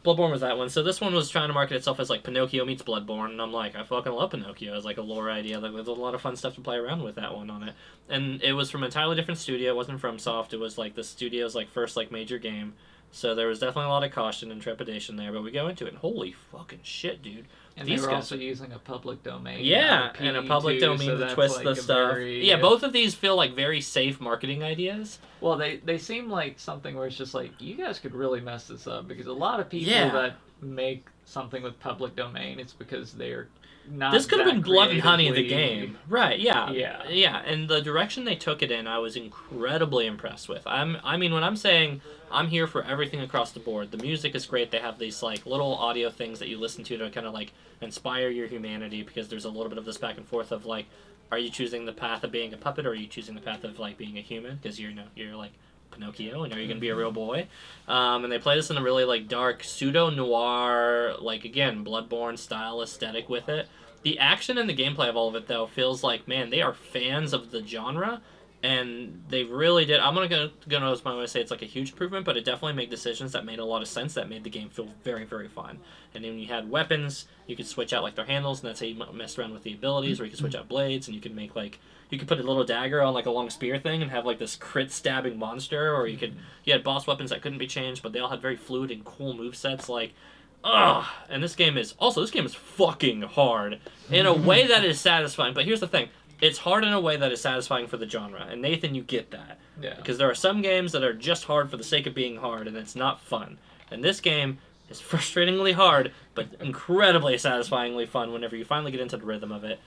Bloodborne was that one. So this one was trying to market itself as, like, Pinocchio meets Bloodborne, and I'm like, I fucking love Pinocchio as, like, a lore idea. Like, there's a lot of fun stuff to play around with that one on it. And it was from an entirely different studio. It wasn't from Soft. It was, like, the studio's, like, first, like, major game. So there was definitely a lot of caution and trepidation there, but we go into it, and holy fucking shit, dude. And These they were guys- also using a public domain. Yeah, IP and a public too, domain so to that's twist like the a stuff. very- Yeah, both of these feel like very safe marketing ideas. Well, they seem like something where it's just like, you guys could really mess this up, because a lot of people Yeah. that make something with public domain, it's because they're not This could have that been blood and honey of the creatively- game. Right, yeah. Yeah. Yeah, and the direction they took it in, I was incredibly impressed with. I mean, when I'm saying I'm here for everything across the board, the music is great. They have these, like, little audio things that you listen to kind of, like, inspire your humanity, because there's a little bit of this back and forth of, like, are you choosing the path of being a puppet, or are you choosing the path of, like, being a human? Because you're like, Pinocchio, and are you going to be a real boy? And they play this in a really, like, dark, pseudo-noir, like, again, Bloodborne style aesthetic with it. The action and the gameplay of all of it, though, feels like, man, they are fans of the genre, and they really did. I'm gonna go as my way to say it's like a huge improvement, but it definitely made decisions that made a lot of sense, that made the game feel very, very fun. And then when you had weapons, you could switch out, like, their handles, and that's how you messed around with the abilities, or you could switch out blades, and you could make, like, you could put a little dagger on, like, a long spear thing and have, like, this crit stabbing monster, or you had boss weapons that couldn't be changed, but they all had very fluid and cool movesets, like, ugh. And this game is fucking hard in a way that is satisfying. But here's the thing. It's hard in a way that is satisfying for the genre. And Nathan, you get that. Yeah. Because there are some games that are just hard for the sake of being hard, and it's not fun. And this game is frustratingly hard, but incredibly satisfyingly fun whenever you finally get into the rhythm of it.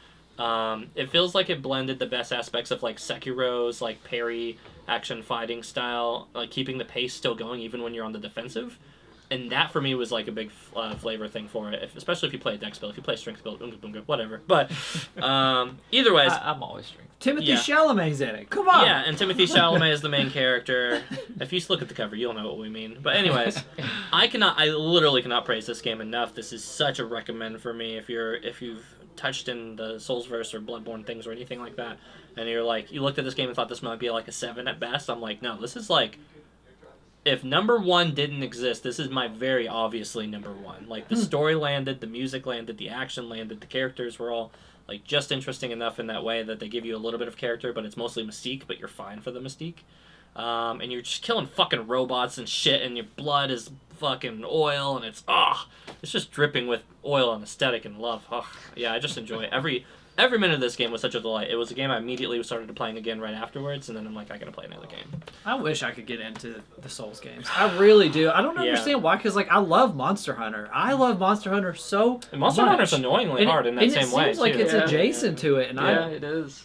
It feels like it blended the best aspects of, like, Sekiro's, like, parry action fighting style, like keeping the pace still going even when you're on the defensive. And that for me was like a big flavor thing for it, especially if you play a dex build. If you play a strength build, whatever. But either way, I'm always strength. Timothy Chalamet's in it. Come on. Yeah, and Timothy Chalamet is the main character. If you look at the cover, you'll know what we mean. But anyways, I literally cannot praise this game enough. This is such a recommend for me if you've touched in the Soulsverse or Bloodborne things or anything like that, and you're like, you looked at this game and thought this might be like a 7 at best. I'm like, no, this is like, if number 1 didn't exist, this is my very obviously number 1. Like, the story landed, the music landed, the action landed, the characters were all like just interesting enough in that way that they give you a little bit of character, but it's mostly mystique, but you're fine for the mystique. And you're just killing fucking robots and shit, and your blood is fucking oil, and it's just dripping with oil and aesthetic and love. Yeah, I just enjoy it. Every minute of this game was such a delight. It was a game I immediately started playing again right afterwards, and then I'm like, I gotta play another game. I wish I could get into the Souls games. I really do. I don't understand why, because like I love Monster Hunter. I love Monster Hunter so and Monster much. Hunter's annoyingly hard in that same way. It seems like it's adjacent to it, and it is.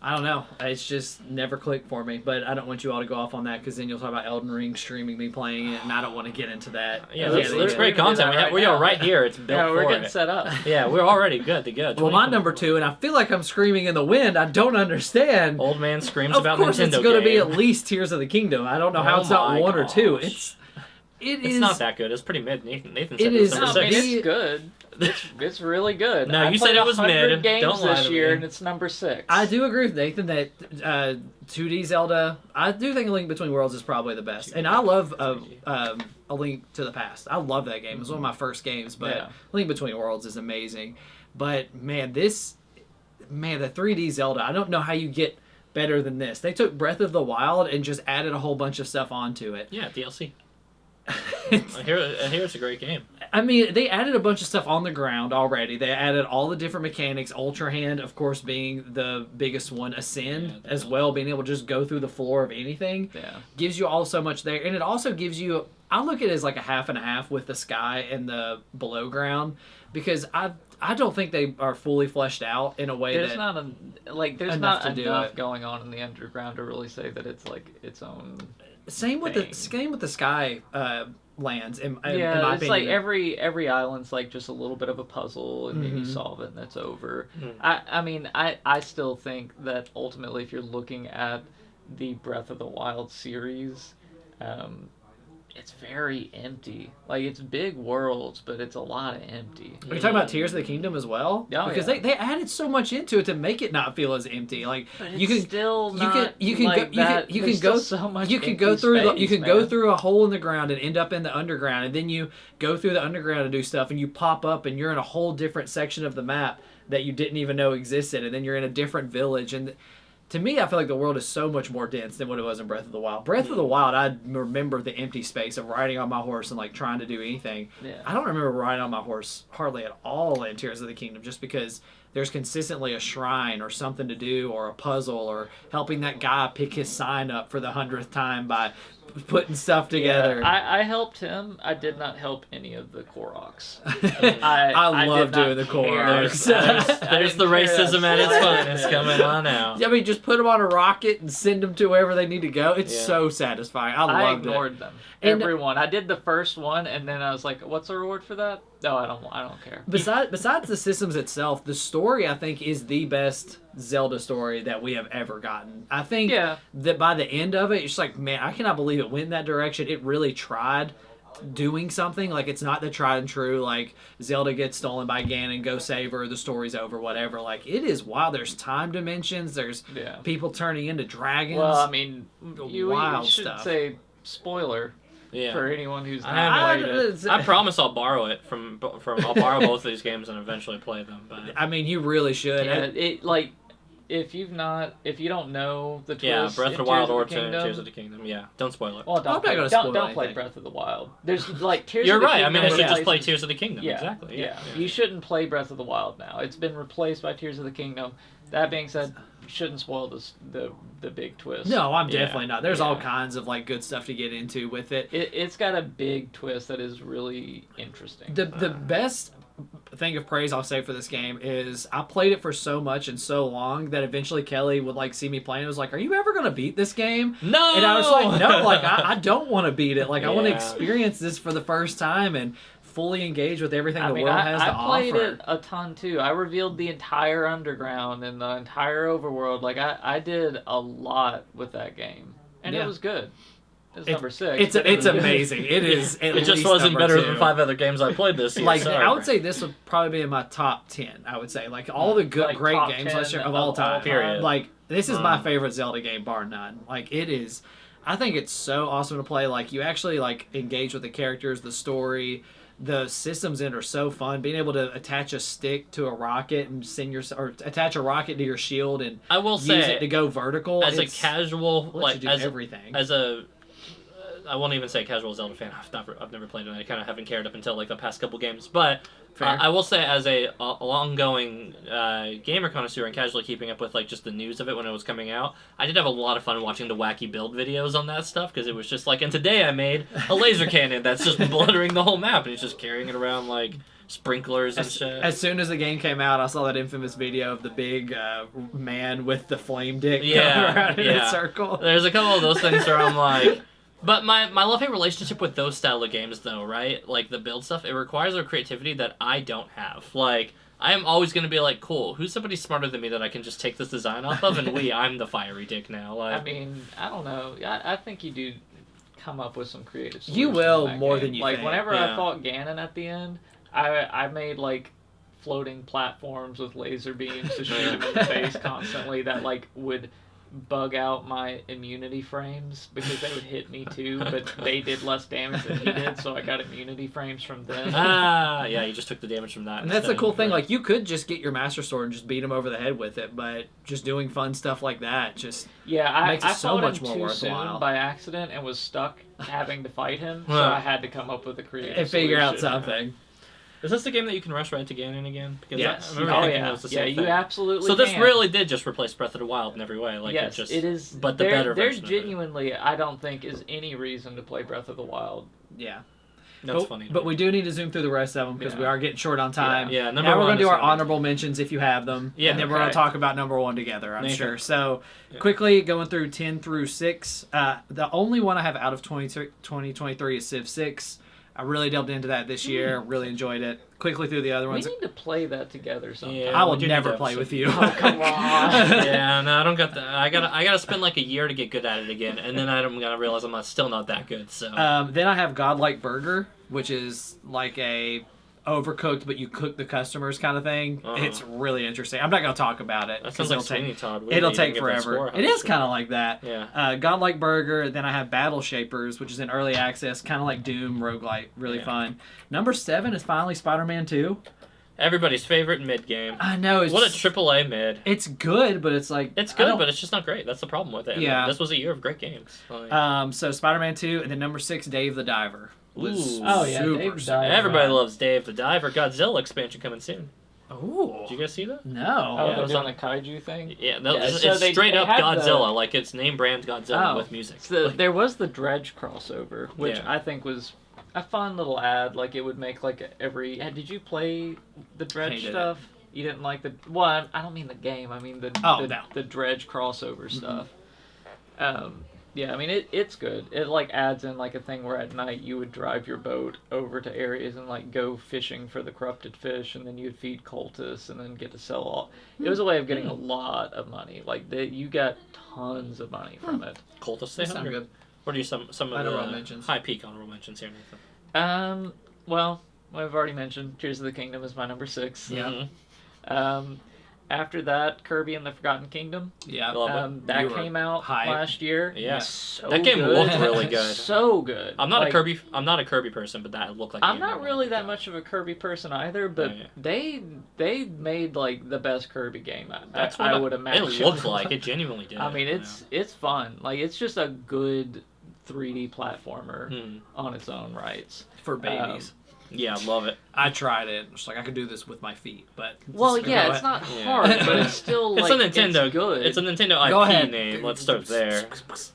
I don't know. It's just never clicked for me. But I don't want you all to go off on that, because then you'll talk about Elden Ring streaming me playing it, and I don't want to get into that. Yeah, that's great content. We are right here. It's built for we're getting set up. Yeah, we're already good to go. Well, my number 2, and I feel like I'm screaming in the wind. I don't understand. Old man screams about Nintendo. Of course, it's going to be at least Tears of the Kingdom. I don't know how it's not 1 or 2. It's not that good. It's pretty mid. Nathan said it it was is. number 6. It's good. It's really good. No, you said it was mid. Games Don't lie this to year, me. and it's number 6. I do agree with Nathan that 2D Zelda. I do think A Link Between Worlds is probably the best, and I love A Link to the Past. I love that game. It was one of my first games, but A Link Between Worlds is amazing. But man, the 3D Zelda. I don't know how you get better than this. They took Breath of the Wild and just added a whole bunch of stuff onto it. Yeah, DLC. I hear it's a great game. I mean, they added a bunch of stuff on the ground already. They added all the different mechanics. Ultra Hand, of course, being the biggest one. Ascend as well, being able to just go through the floor of anything. Yeah. Gives you all so much there. And it also gives you... I look at it as like a half and a half with the sky and the below ground, because I don't think they are fully fleshed out in a way there's not enough going on in the underground to really say that it's like its own... Same with the sky lands. In my it's opinion. like every island's like just a little bit of a puzzle, and then you solve it, and that's over. I still think that ultimately, if you're looking at the Breath of the Wild series, it's very empty. Like, it's big worlds, but it's a lot of empty. Are you talking about Tears of the Kingdom as well? Oh, because they added so much into it to make it not feel as empty. Like, but you can still you can go through a hole in the ground and end up in the underground, and then you go through the underground and do stuff, and you pop up and you're in a whole different section of the map that you didn't even know existed, and then you're in a different village. And to me, I feel like the world is so much more dense than what it was in Breath of the Wild. Breath of the Wild, I remember the empty space of riding on my horse and like trying to do anything. Yeah. I don't remember riding on my horse hardly at all in Tears of the Kingdom, just because there's consistently a shrine or something to do, or a puzzle, or helping that guy pick his sign up for the 100th time by putting stuff together. Yeah, I helped him. I did not help any of the Koroks. I love doing the Koroks. There's the racism at its finest coming on out. I mean, just put them on a rocket and send them to wherever they need to go. It's so satisfying. I ignored them. Everyone. I did the first one, and then I was like, "What's the reward for that?" No, I don't care. Besides the systems itself, the story, I think, is the best Zelda story that we have ever gotten. I think that by the end of it, it's like, man, I cannot believe it went in that direction. It really tried doing something. Like, it's not the tried and true, like, Zelda gets stolen by Ganon, go save her, the story's over, whatever. Like, it is wild. There's time dimensions. There's people turning into dragons. Well, I mean, you should stuff. say spoiler. Yeah. For anyone who's not played it. I promise I'll borrow it from I'll borrow both of these games and eventually play them. But I mean, you really should. Yeah, if you don't know the twist, Breath of the Wild or Tears of the Kingdom. Yeah, don't spoil it. Well, don't play Breath of the Wild. There's like Tears. You're of the right. Kingdom I mean, I should just play Tears of the Kingdom. Yeah, exactly. Yeah. You shouldn't play Breath of the Wild now. It's been replaced by Tears of the Kingdom. That being said, you shouldn't spoil the big twist. No, I'm definitely not. There's all kinds of like good stuff to get into with it. It's got a big twist that is really interesting. The best thing of praise I'll say for this game is I played it for so much and so long that eventually Kelly would like see me playing. It was like, "Are you ever gonna beat this game?" No. And I was like, "No, like I don't want to beat it. Like I want to Yeah. experience this for the first time and fully engage with everything the world has to I played offer." it a ton too. I revealed the entire underground and the entire overworld. Like I did a lot with that game, and Yeah. it was good. It's number 6. It's but it was good. amazing. It is. At It just least wasn't number better 2. than 5 other games I played this year. Like Sorry. I would say this would probably be in my top 10. I would say like all the good Like great top games 10 last year of all time. Period. Like this is my favorite Zelda game bar none. Like it is. I think it's so awesome to play. Like you actually like engage with the characters, the story. The systems in it are so fun. Being able to attach a stick to a rocket and send your or attach a rocket to your shield and I will use say it to go vertical as a it's- casual lets you like do as everything. as a I won't even say casual Zelda fan. I've never played it. I kind of haven't cared up until like the past couple games. But Fair. I will say, as a ongoing gamer connoisseur and casually keeping up with like just the news of it when it was coming out, I did have a lot of fun watching the wacky build videos on that stuff because it was just like. And today I made a laser cannon that's just bluttering the whole map and he's just carrying it around like sprinklers and shit. As soon as the game came out, I saw that infamous video of the big man with the flame dick going around in a circle. There's a couple of those things where I'm like. But my love-hate relationship with those style of games, though, right? Like, the build stuff, it requires a creativity that I don't have. Like, I am always going to be like, cool, who's somebody smarter than me that I can just take this design off of? And I'm the fiery dick now. Like, I mean, I don't know. I think you do come up with some creative solutions. You will in that more game. than you like think. whenever Yeah. I fought Ganon at the end, I made like floating platforms with laser beams to shoot him in the face constantly that like would bug out my immunity frames because they would hit me too, but they did less damage than he did, so I got immunity frames from them. yeah, you just took the damage from that. And that's the instead. cool thing. Right. Like you could just get your Master Sword and just beat him over the head with it, but just doing fun stuff like that just Yeah, makes it I so fought much him more too worthwhile. soon by accident and was stuck having to fight him, so Huh. I had to come up with a creative and figure out solution. something. Is this the game that you can rush right to Ganon again? Because Yes. I remember Oh thinking yeah, it was the yeah, same you thing. absolutely. So this can. really did just replace Breath of the Wild in every way. Like Yes, it just, it is. but the there, better there version. of it. genuinely, I don't think, is any reason to play Breath of the Wild. Yeah. That's but, funny. But we do need to zoom through the rest of them because we are getting short on time. Yeah, number now we're one going to do is our gonna be- honorable mentions if you have them. Yeah, and then we're going okay. to talk about number 1 together, I'm Nathan. sure. So Yeah. quickly going through 10 through 6. The only one I have out of 2023 is Civ 6. I really delved into that this year. Really enjoyed it. Quickly through the other We ones. need to play that together sometime. Yeah. I we will do need never to play have with some- you. Oh, come on. Yeah, no, I don't got that. I gotta spend like a year to get good at it again, and then I'm gonna realize I'm still not that good. So Then I have Godlike Burger, which is like a overcooked, but you cook the customers kind of thing. Uh-huh. It's really interesting. I'm not going to talk about it. that 'cause sounds like it'll take- Sweeney Todd. Weird It'll that you take didn't give that forever. score. It is kind of like that. Yeah. Godlike Burger. Then I have Battle Shapers, which is in early access, kind of like Doom roguelite, really Yeah. fun. Number 7 is finally Spider-Man 2. Everybody's favorite mid game. I know it's What a AAA mid. It's good, but it's like It's I good, don't- but it's just not great. That's the problem with it. And Yeah. This was a year of great games. Like, So Spider-Man 2, and then number 6, Dave the Diver. Was Ooh. Oh, yeah, super Dave the super Diver. everybody fun. loves Dave the Diver. Godzilla expansion coming soon. Ooh. Did you guys see that? No. Oh, Yeah, it was they're on the kaiju thing? Yeah, no, Yeah, it's, so it's they straight up had Godzilla. Like it's name brand Godzilla Oh, with music. So there was the Dredge crossover, which Yeah. I think was a fun little ad. Like it would make like every. Did you play the Dredge Hated it. stuff? You didn't like the. Well, I don't mean the game. I mean the no. the Dredge crossover stuff. Yeah, I mean it's good. It like adds in like a thing where at night you would drive your boat over to areas and like go fishing for the corrupted fish, and then you'd feed cultists and then get to sell all. It was a way of getting a lot of money. Like you got tons of money from it. Cultists stay Sound hungry. good. What are you some of Honorable the mentions. high peak honorable mentions here, Nathan? Well, I've already mentioned Tears of the Kingdom is my number 6. Yeah. Mhm. After that, Kirby and the Forgotten Kingdom. Yeah. Love it. That You were came out hyped. last year. Yeah. So That game good. looked really good. So good. I'm not Like, I'm not a Kirby person, but that looked like. a I'm game not that really looked that good. much of a Kirby person either, but Yeah. they made like the best Kirby game. That's I what would imagine. It looked like. It genuinely did. I mean, it's fun. Like it's just a good 3D platformer Hmm. on its own rights. For babies. Yeah, love it. I tried it. It's like I could do this with my feet, but Well, just yeah, go it's ahead. not hard, but it's still It's like a Nintendo. It's good. It's a Nintendo Go IP ahead. name. Let's start there.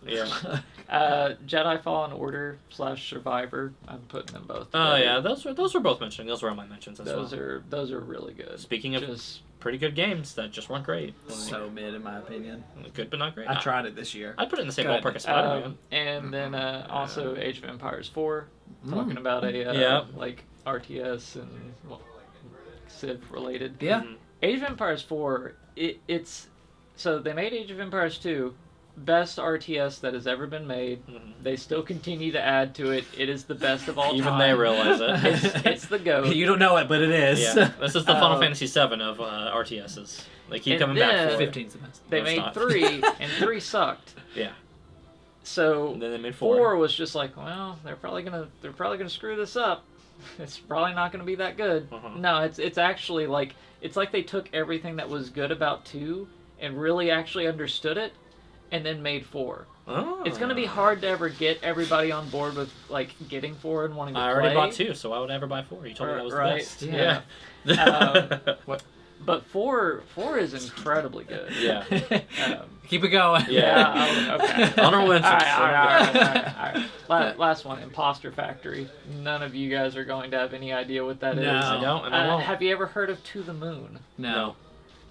Yeah. Jedi Fallen Order / Survivor. I'm putting them both. Oh together. yeah, those were both mentioned. Those were on my mentions as Those well. are really good. Speaking of Just pretty good games that just weren't great. So mid in my opinion. Good but not great. I tried it this year. I'd put it in the same Go ahead. ballpark as Spider-Man. and then also Age of Empires 4, talking about a Yeah. like RTS and well, Civ related. Yeah. Mhm. Age of Empires 4, it's so they made Age of Empires 2, best RTS that has ever been made. Mhm. They still continue to add to it. It is the best of all time. Even they realize it. It's the GOAT. You don't know it, but it is. Yeah, this is the Final Um, Fantasy VII of RTSs. They keep and coming back for it. 15's the best. They No, it's made not. 3, and 3 sucked. Yeah. So And then they made 4 was just like, well, they're probably gonna screw this up. It's probably not gonna be that good. Uh-huh. No, it's actually like they took everything that was good about 2 and really actually understood it, and then made 4. Oh. It's gonna be hard to ever get everybody on board with like getting 4 and wanting to I play. already bought 2, so why would I ever buy 4? You told me that was Right, the best. yeah. Yeah. But 4 is incredibly good. Yeah. Keep it going. Yeah. Okay. Honorable mentions. All right. Last one, Imposter Factory. None of you guys are going to have any idea what that is. No. I don't, and I won't. Have you ever heard of To the Moon? No.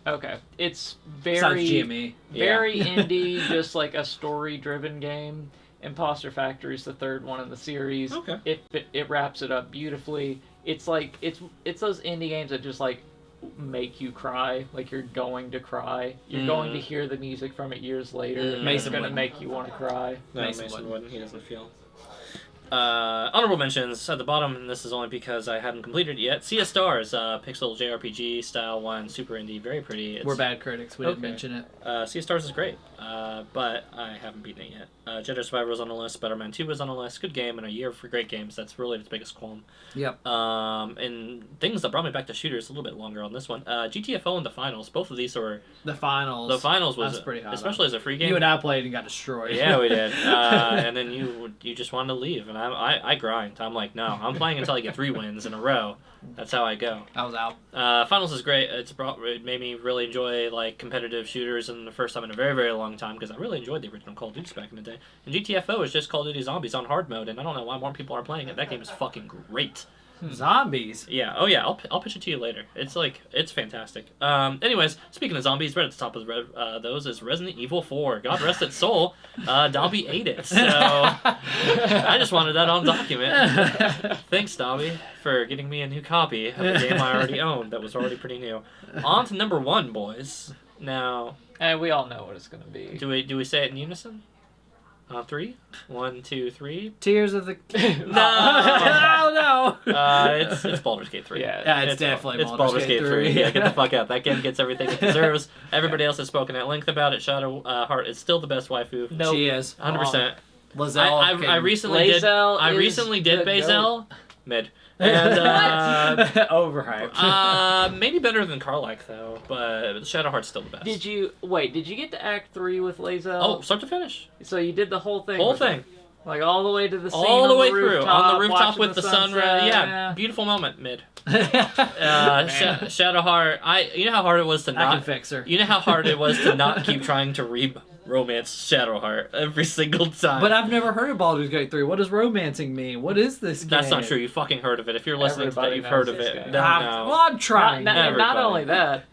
Okay, it's Besides very GME. very indie, just like a story-driven game. Imposter Factory is the third one in the series. Okay. It wraps it up beautifully. It's like it's those indie games that just like make you cry, like you're going to cry. You're going to hear the music from it years later. Mm. And it's Mason gonna wouldn't. make you want to cry. No, Mason Mason wouldn't. wouldn't. He doesn't feel. Honorable mentions at the bottom, and this is only because I hadn't completed it yet. Sea of Stars, pixel JRPG style one, super indie, very pretty. We're bad critics. We didn't Okay. mention it. Sea of Stars is great, but I haven't beaten it yet. Jedi Survivor was on the list, Spider-Man 2 was on the list. Good game, and a year for great games. That's really its biggest qualm. Yep. And things that brought me back to shooters a little bit longer on this one. GTFO and the finals, both of these were... The finals. The finals was, That's pretty hot. especially as a free game. You and I played and got destroyed. Yeah, we did. And then you just wanted to leave, and I grind. I'm like, no, I'm playing until I get 3 wins in a row. That's how I go. I was out. Finals is great. It made me really enjoy like competitive shooters, and the first time in a very, very long time, because I really enjoyed the original Call of Duty back in the day. And GTFO is just Call of Duty Zombies on hard mode, and I don't know why more people are playing it. That game is fucking great. Zombies. Yeah. Oh yeah. I'll pitch it to you later. It's fantastic. Anyways, speaking of zombies, right at the top of those is Resident Evil 4. God rest its soul. Dobby ate it. So I just wanted that on document. Thanks, Dobby, for getting me a new copy of a game I already owned that was already pretty new. On to number 1, boys. Now, And we all know what it's gonna be. do we say it in unison? 3. 1, 2, 3. Tears of the... No. no. It's Baldur's Gate 3. Yeah, it's definitely it's Baldur's Gate 3. Yeah, get the fuck out. That game gets everything it deserves. Everybody else has spoken at length about it. Shadow Heart is still the best waifu. Nope. She is. 100%. Lizelle I recently did. Lae'zel I is recently did the Bazel. Mid. And Overhyped. maybe better than Karlach though, but Shadow Heart's still the best. Did you get to Act 3 with Lae'zel? Oh, start to finish. So you did the whole thing. Whole with her? thing. Like all the way to the scene All the on way the through. rooftop, On the rooftop watching with the sunrise. sunset. Yeah, beautiful moment. Mid. Man. Shadow Heart. You know how hard it was to I not. can fix her. You know how hard it was to not keep trying to romance Shadow Heart every single time. But I've never heard of Baldur's Gate 3. What does romancing mean? What is this game? That's not true. You fucking heard of it. If you're listening to that, Everybody you've heard of knows it. this game. No, Well, no. I'm trying. Not Everybody. only that,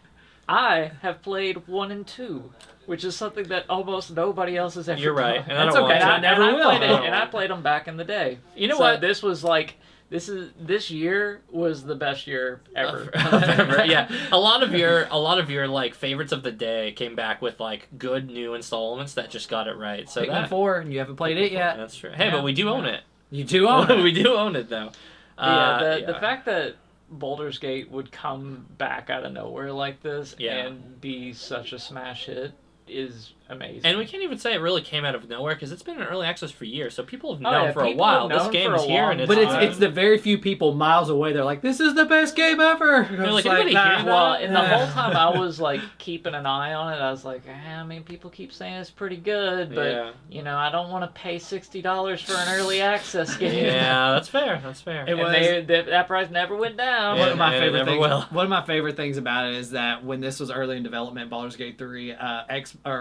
I have played 1 and 2, which is something that almost nobody else has ever You're right. done. And I That's don't okay. want I to. never will. And I played them back in the day. You know So what? This was like this year was the best year ever. Ever. Yeah, a lot of your like favorites of the day came back with like good new installments that just got it right. So Pikmin 4, and you haven't played it yet. that's true. Hey, Yeah. but we do own it. You do own it. We do own it though. The fact that Baldur's Gate would come back out of nowhere like this Yeah. and be such a smash hit is amazing. And we can't even say it really came out of nowhere because it's been in early access for years, so people have Oh, known yeah, for a people while. have This known game for is a here, long and it's But time. it's the very few people miles away. They're like, "This is the best game ever." They're It's like, "Anybody nah. hear that?" Well, and the Yeah. whole time I was like keeping an eye on it. I was like, I mean, people keep saying it's pretty good, but Yeah. you know, I don't want to pay $60 for an early access game. Yeah, that's fair. That's fair. It And was- that price never went down. One of my and it favorite never things. will. One of my favorite things about it is that when this was early in development, Baldur's Gate 3,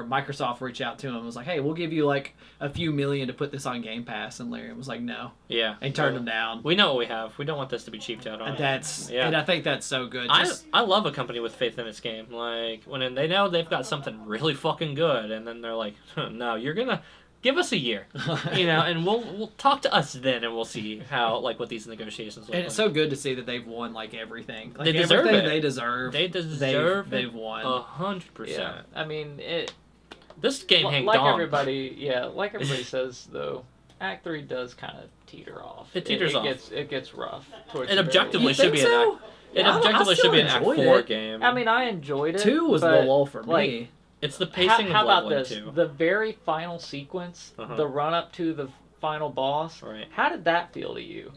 Microsoft reached out to him and was like, "Hey, we'll give you like a few million to put this on Game Pass," and Larry was like, "No," Yeah. and turned him down. We know what we have. We don't want this to be cheaped out on. And I think that's so good. I love a company with faith in its game. Like when they know they've got something really fucking good, and then they're like, "No, you're gonna give us a year, and we'll talk to us then, and we'll see how what these negotiations look and like." it's so good to see that they've won like everything. Like They deserve everything it. they deserve. They deserve They've won. 100%. Yeah, I mean, This game hanged like on. everybody says though. Act 3 does kind of teeter off. It teeters off. It gets rough. Towards It the very objectively end. should be so? It I objectively still should be an Act enjoyed 4 it. game. I mean, I enjoyed it. 2 was but, the lull for like, me. It's the pacing how of about leveling this? too. The very final sequence, Uh-huh. the run up to the final boss. Right. How did that feel to you?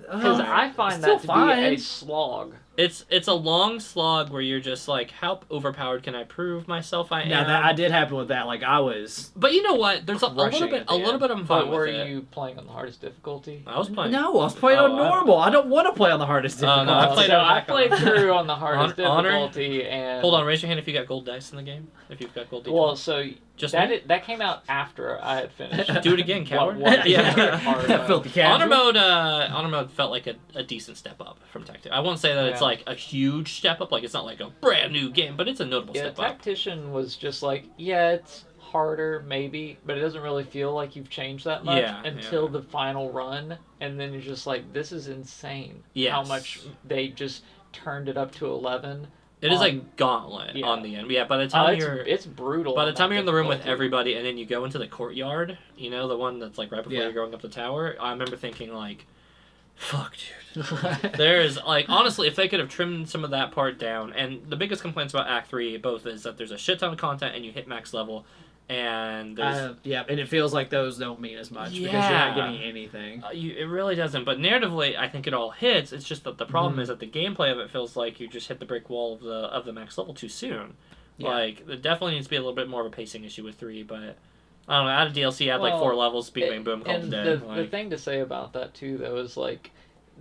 Because I find still that to be a fine. slog. It's a long slog where you're just like, how overpowered can I prove myself I am? Now that did happen with that. Like I was. But you know what? There's a little Crushing bit at the I'm fine But were with it. you playing on the hardest difficulty? I was playing. No, I was playing Oh, on normal. I don't want to play on the hardest Oh, no, difficulty. I played so on I back on- played through on the hardest Honor? difficulty and Hold on, raise your hand if you got gold dice in the game. If you've got gold dice. Well, so Just that me? that came out after I had finished. Do it again, coward. What Yeah. hard, Filthy Honor casual. mode felt like a decent step up from Tactician. I won't say that it's Yeah. like a huge step up, like it's not like a brand new game, but it's a notable Yeah, step up. Tactician was just like, yeah, it's harder maybe, but it doesn't really feel like you've changed that much Yeah, until yeah. the final run, and then you're just like, this is insane. Yes. How much they just turned it up to 11. It is on- like gauntlet Yeah. on the end. Yeah, by the time it's brutal. by the on time that you're in the room with difficulty. everybody, and then you go into the courtyard, you know, the one that's like right before Yeah. you're going up the tower. I remember thinking like, fuck, dude. There's like honestly, if they could have trimmed some of that part down, and the biggest complaints about Act 3 both is that there's a shit ton of content and you hit max level, and there's Yeah, and it feels like those don't mean as much because you're Yeah. not getting anything. it really doesn't. But narratively, I think it all hits. It's just that the problem is that the gameplay of it feels like you just hit the brick wall of the max level too soon. Yeah. Like there definitely needs to be a little bit more of a pacing issue with 3, but I don't know. Out of DLC, add like Well, 4 levels, bing bang boom, call it And dead. the Like, thing to say about that too, though, is like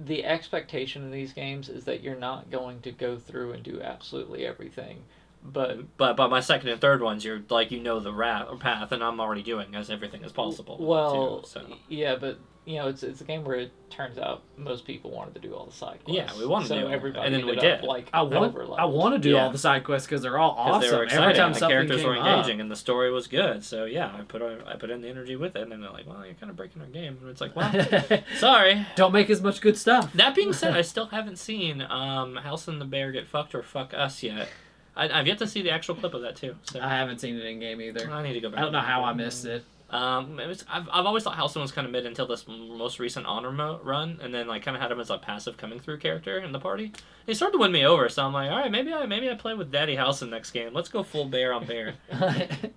the expectation in these games is that you're not going to go through and do absolutely everything. But but by my second and third ones, you're like the path, and I'm already doing as everything as possible. well, too, so. yeah, but you know, it's a game where it turns out most people wanted to do all the side quests. Yeah, we wanted so to do it, everybody and then we ended up, did. like I want to do Yeah. all the side quests because they're all 'Cause awesome. they were exciting, Every time and the something characters were came engaging, up. and the story was good. So yeah, I put in the energy with it, and then they're like, "Well, you're kind of breaking our game." And it's like, "Well, sorry." Don't make as much good stuff. That being said, I still haven't seen House and the Bear get fucked or fuck us yet. I've yet to see the actual clip of that too. So I haven't seen it in game either. I need to go back. I don't know how I missed it. I've always thought Halcyon was kind of mid until this most recent honor run, and then like kind of had him as a passive coming through character in the party. He started to win me over, so I'm like, all right, maybe I play with Daddy Halcyon next game. Let's go full bear on bear.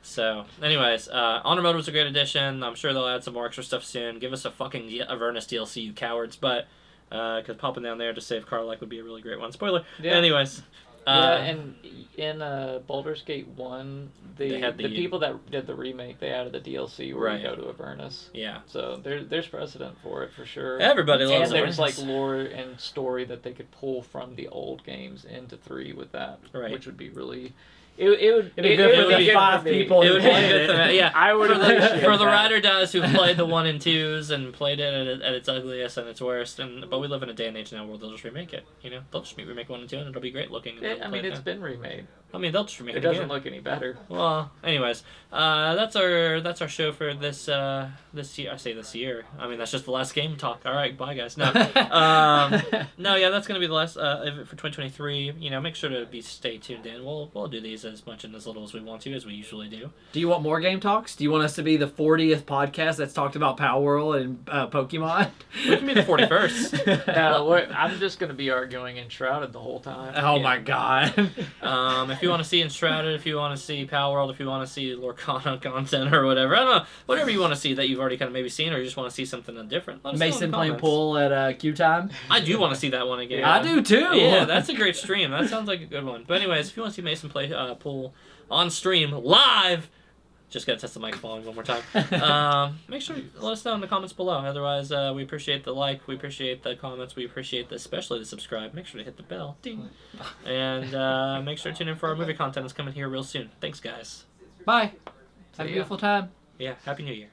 So, anyways, honor mode was a great addition. I'm sure they'll add some more extra stuff soon. Give us a fucking Avernus DLC, you cowards! But because popping down there to save Karlach would be a really great one. Spoiler. Yeah. Anyways. Yeah, and in Baldur's Gate 1, They had the the- people that did the remake, they added the DLC where Right. you go to Avernus. Yeah. So there's precedent for it for sure. Everybody loves And there's Avernus. like lore and story that they could pull from the old games into 3 with that, Right. which would be really. It would It'd be good for would the be five for me. people It who would be played good it. for yeah. I would for the, appreciate for the that. rider does who played the 1 and 2s and played it at its ugliest and its worst. But we live in a day and age now where they'll just remake it. You know, they'll just remake 1 and 2 and it'll be great looking. And I they'll mean, play it's it been remade. I mean, they'll just remake It it doesn't again. look any better. Well, anyways, that's our show for this this year. I say this year. I mean, that's just the last game talk. All right, bye guys. No, no, yeah, that's gonna be the last of it for 2023. You know, make sure to stay tuned in. We'll do these as much and as little as we want to, as we usually do. Do you want more game talks? Do you want us to be the 40th podcast that's talked about Power World and Pokemon? We can be the 41st. No, I'm just gonna be arguing Enshrouded the whole time. Oh my god. If you want to see Enshrouded, if you want to see Palworld, if you want to see Lorcana content or whatever. I don't know. Whatever you want to see that you've already kind of maybe seen, or you just want to see something different. Let us know in Mason the playing comments. pool at Q time. I do want to see that one again. I do too. Yeah, that's a great stream. That sounds like a good one. But anyways, if you want to see Mason play pool on stream live, just gotta test the mic volume one more time. Make sure you let us know in the comments below. Otherwise, we appreciate the like, we appreciate the comments, we appreciate especially the subscribe. Make sure to hit the bell, ding, and make sure to tune in for our movie content. It's coming here real soon. Thanks, guys. Bye. So, Have a yeah. beautiful time. Yeah, Happy New Year.